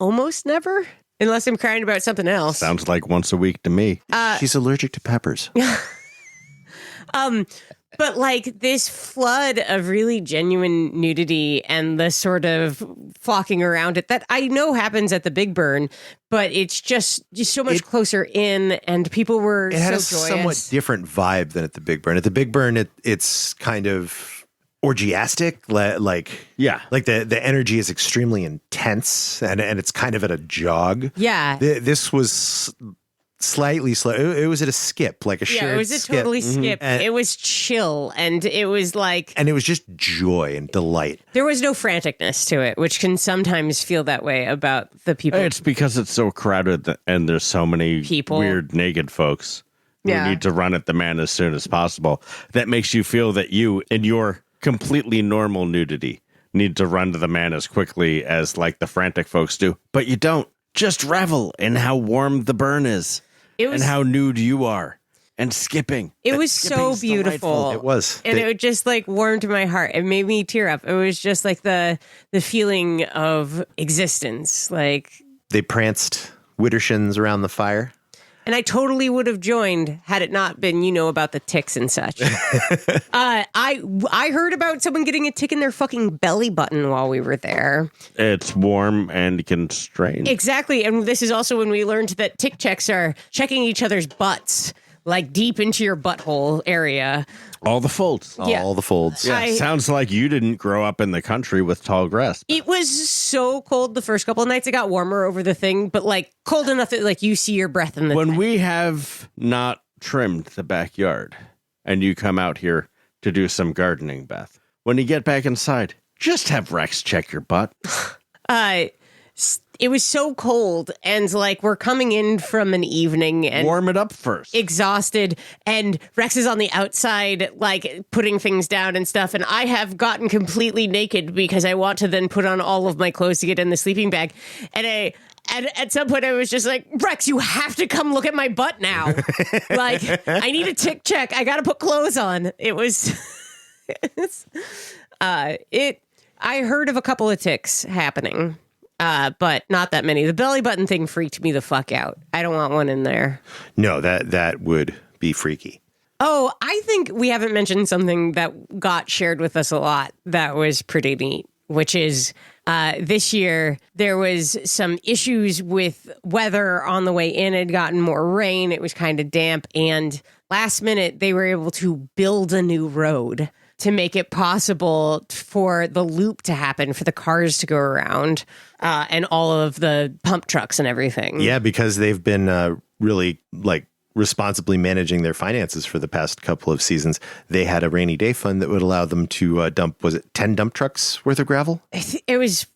Almost never. Unless I'm crying about something else. Sounds like once a week to me. She's allergic to peppers. But like this flood of really genuine nudity and the sort of flocking around it that I know happens at the Big Burn, but it's just so much closer in, and people were It had so a joyous. somewhat different vibe than at the Big Burn. At the Big Burn, it's kind of orgiastic, like the energy is extremely intense, and it's kind of at a jog. Yeah. This was slightly slow. It was at a skip, like a shared skip. Yeah, it was a totally skip. And it was chill, and it was like... And it was just joy and delight. There was no franticness to it, which can sometimes feel that way about the people. It's because it's so crowded and there's so many People. weird naked folks who Yeah. need to run at the man as soon as possible. That makes you feel that you, in your completely normal nudity, need to run to the man as quickly as like the frantic folks do. But you don't. Just revel in how warm the burn is. And how nude you are, and skipping. It was so beautiful. It was. And it just like warmed my heart. It made me tear up. It was just like the feeling of existence. Like They pranced widdershins around the fire. And I totally would have joined had it not been, about the ticks and such. I heard about someone getting a tick in their fucking belly button while we were there. It's warm and constrained. Exactly. And this is also when we learned that tick checks are checking each other's butts, like deep into your butthole area. All the folds. Yeah. All the folds. Yeah, sounds like you didn't grow up in the country with tall grass. It was so cold the first couple of nights. It got warmer over the thing, but like cold enough that like you see your breath in the When we have not trimmed the backyard and you come out here to do some gardening, Beth, when you get back inside, just have Rex check your butt. It was so cold, and like we're coming in from an evening and warm it up first. Exhausted, and Rex is on the outside, like putting things down and stuff. And I have gotten completely naked because I want to then put on all of my clothes to get in the sleeping bag. And at some point, I was just like, Rex, you have to come look at my butt now. Like, I need a tick check. I got to put clothes on. It was, I heard of a couple of ticks happening. But not that many. The belly button thing freaked me the fuck out. I don't want one in there. No, that would be freaky. Oh, I think we haven't mentioned something that got shared with us a lot that was pretty neat, which is this year there was some issues with weather on the way in. It had gotten more rain. It was kind of damp. And last minute, they were able to build a new road to make it possible for the loop to happen, for the cars to go around, and all of the pump trucks and everything. Yeah, because they've been really like responsibly managing their finances for the past couple of seasons. They had a rainy day fund that would allow them to dump, was it 10 dump trucks worth of gravel? It was,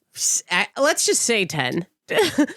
let's just say 10.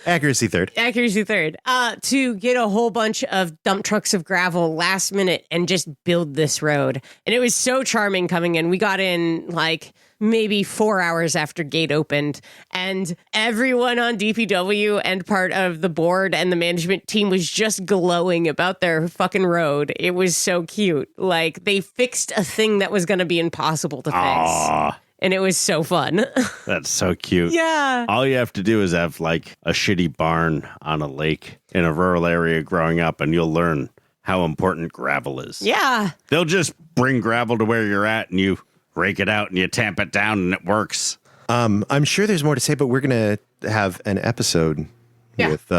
Accuracy third. Accuracy third. To get a whole bunch of dump trucks of gravel last minute and just build this road. And it was so charming coming in. We got in like maybe 4 hours after gate opened, and everyone on DPW and part of the board and the management team was just glowing about their fucking road. It was so cute. Like they fixed a thing that was going to be impossible to fix. Aww. And it was so fun. That's so cute. Yeah. All you have to do is have like a shitty barn on a lake in a rural area growing up, and you'll learn how important gravel is. Yeah. They'll just bring gravel to where you're at, and you rake it out and you tamp it down, and it works. I'm sure there's more to say, but we're going to have an episode with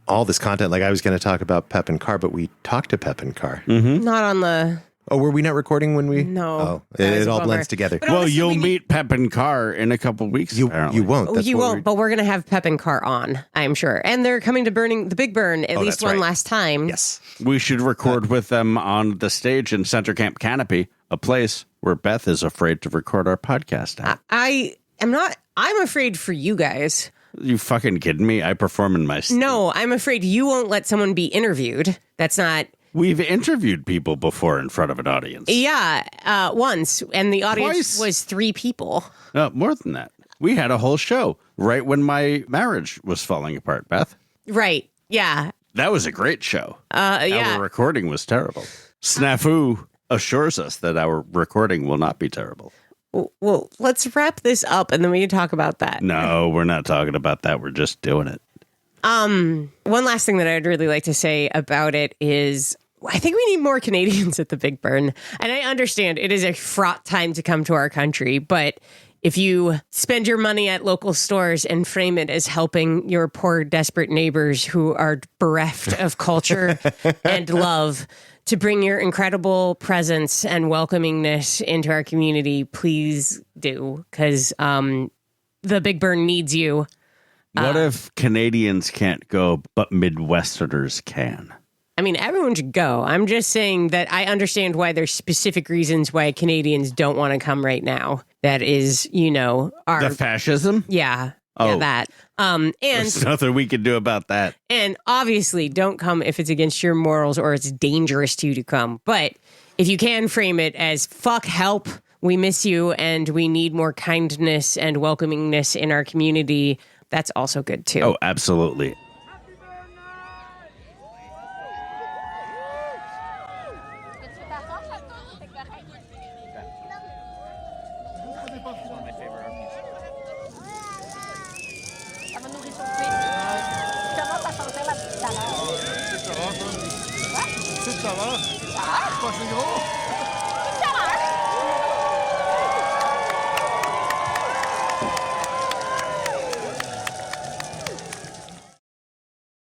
all this content. Like I was going to talk about Pep and Car, but we talked to Pep and Car. Mm-hmm. Not on the... Oh, were we not recording when we? No. Oh, That was it a all bummer. blends together. But Well, honestly, you'll we need- meet Pep and Car in a couple weeks. You apparently. won't. That's you what won't, but we're going to have Pep and Car on, I'm sure. And they're coming to the Big Burn at least that's one right. last time. Yes. We should record with them on the stage in Center Camp Canopy, a place where Beth is afraid to record our podcast at. I'm afraid for you guys. You fucking kidding me? I perform in my sleep. No, I'm afraid you won't let someone be interviewed. That's not... We've interviewed people before in front of an audience. Yeah, once. And the audience Twice. was 3 people. No, more than that. We had a whole show right when my marriage was falling apart, Beth. Right. Yeah. That was a great show. Yeah. Our recording was terrible. Snafu assures us that our recording will not be terrible. Well, let's wrap this up and then we can talk about that. No, we're not talking about that. We're just doing it. One last thing that I'd really like to say about it is I think we need more Canadians at the Big Burn. And I understand it is a fraught time to come to our country, but if you spend your money at local stores and frame it as helping your poor, desperate neighbors who are bereft of culture and love to bring your incredible presence and welcomingness into our community, please do, because the Big Burn needs you. What if Canadians can't go, but Midwesterners can? I mean, everyone should go. I'm just saying that I understand why there's specific reasons why Canadians don't want to come right now. That is, our... The fascism? Yeah. Oh. Yeah, that. And There's nothing we can do about that. And obviously, don't come if it's against your morals or it's dangerous to you to come. But if you can frame it as, fuck, help, we miss you, and we need more kindness and welcomingness in our community, that's also good, too. Oh, absolutely. Ça va? Pas si gros?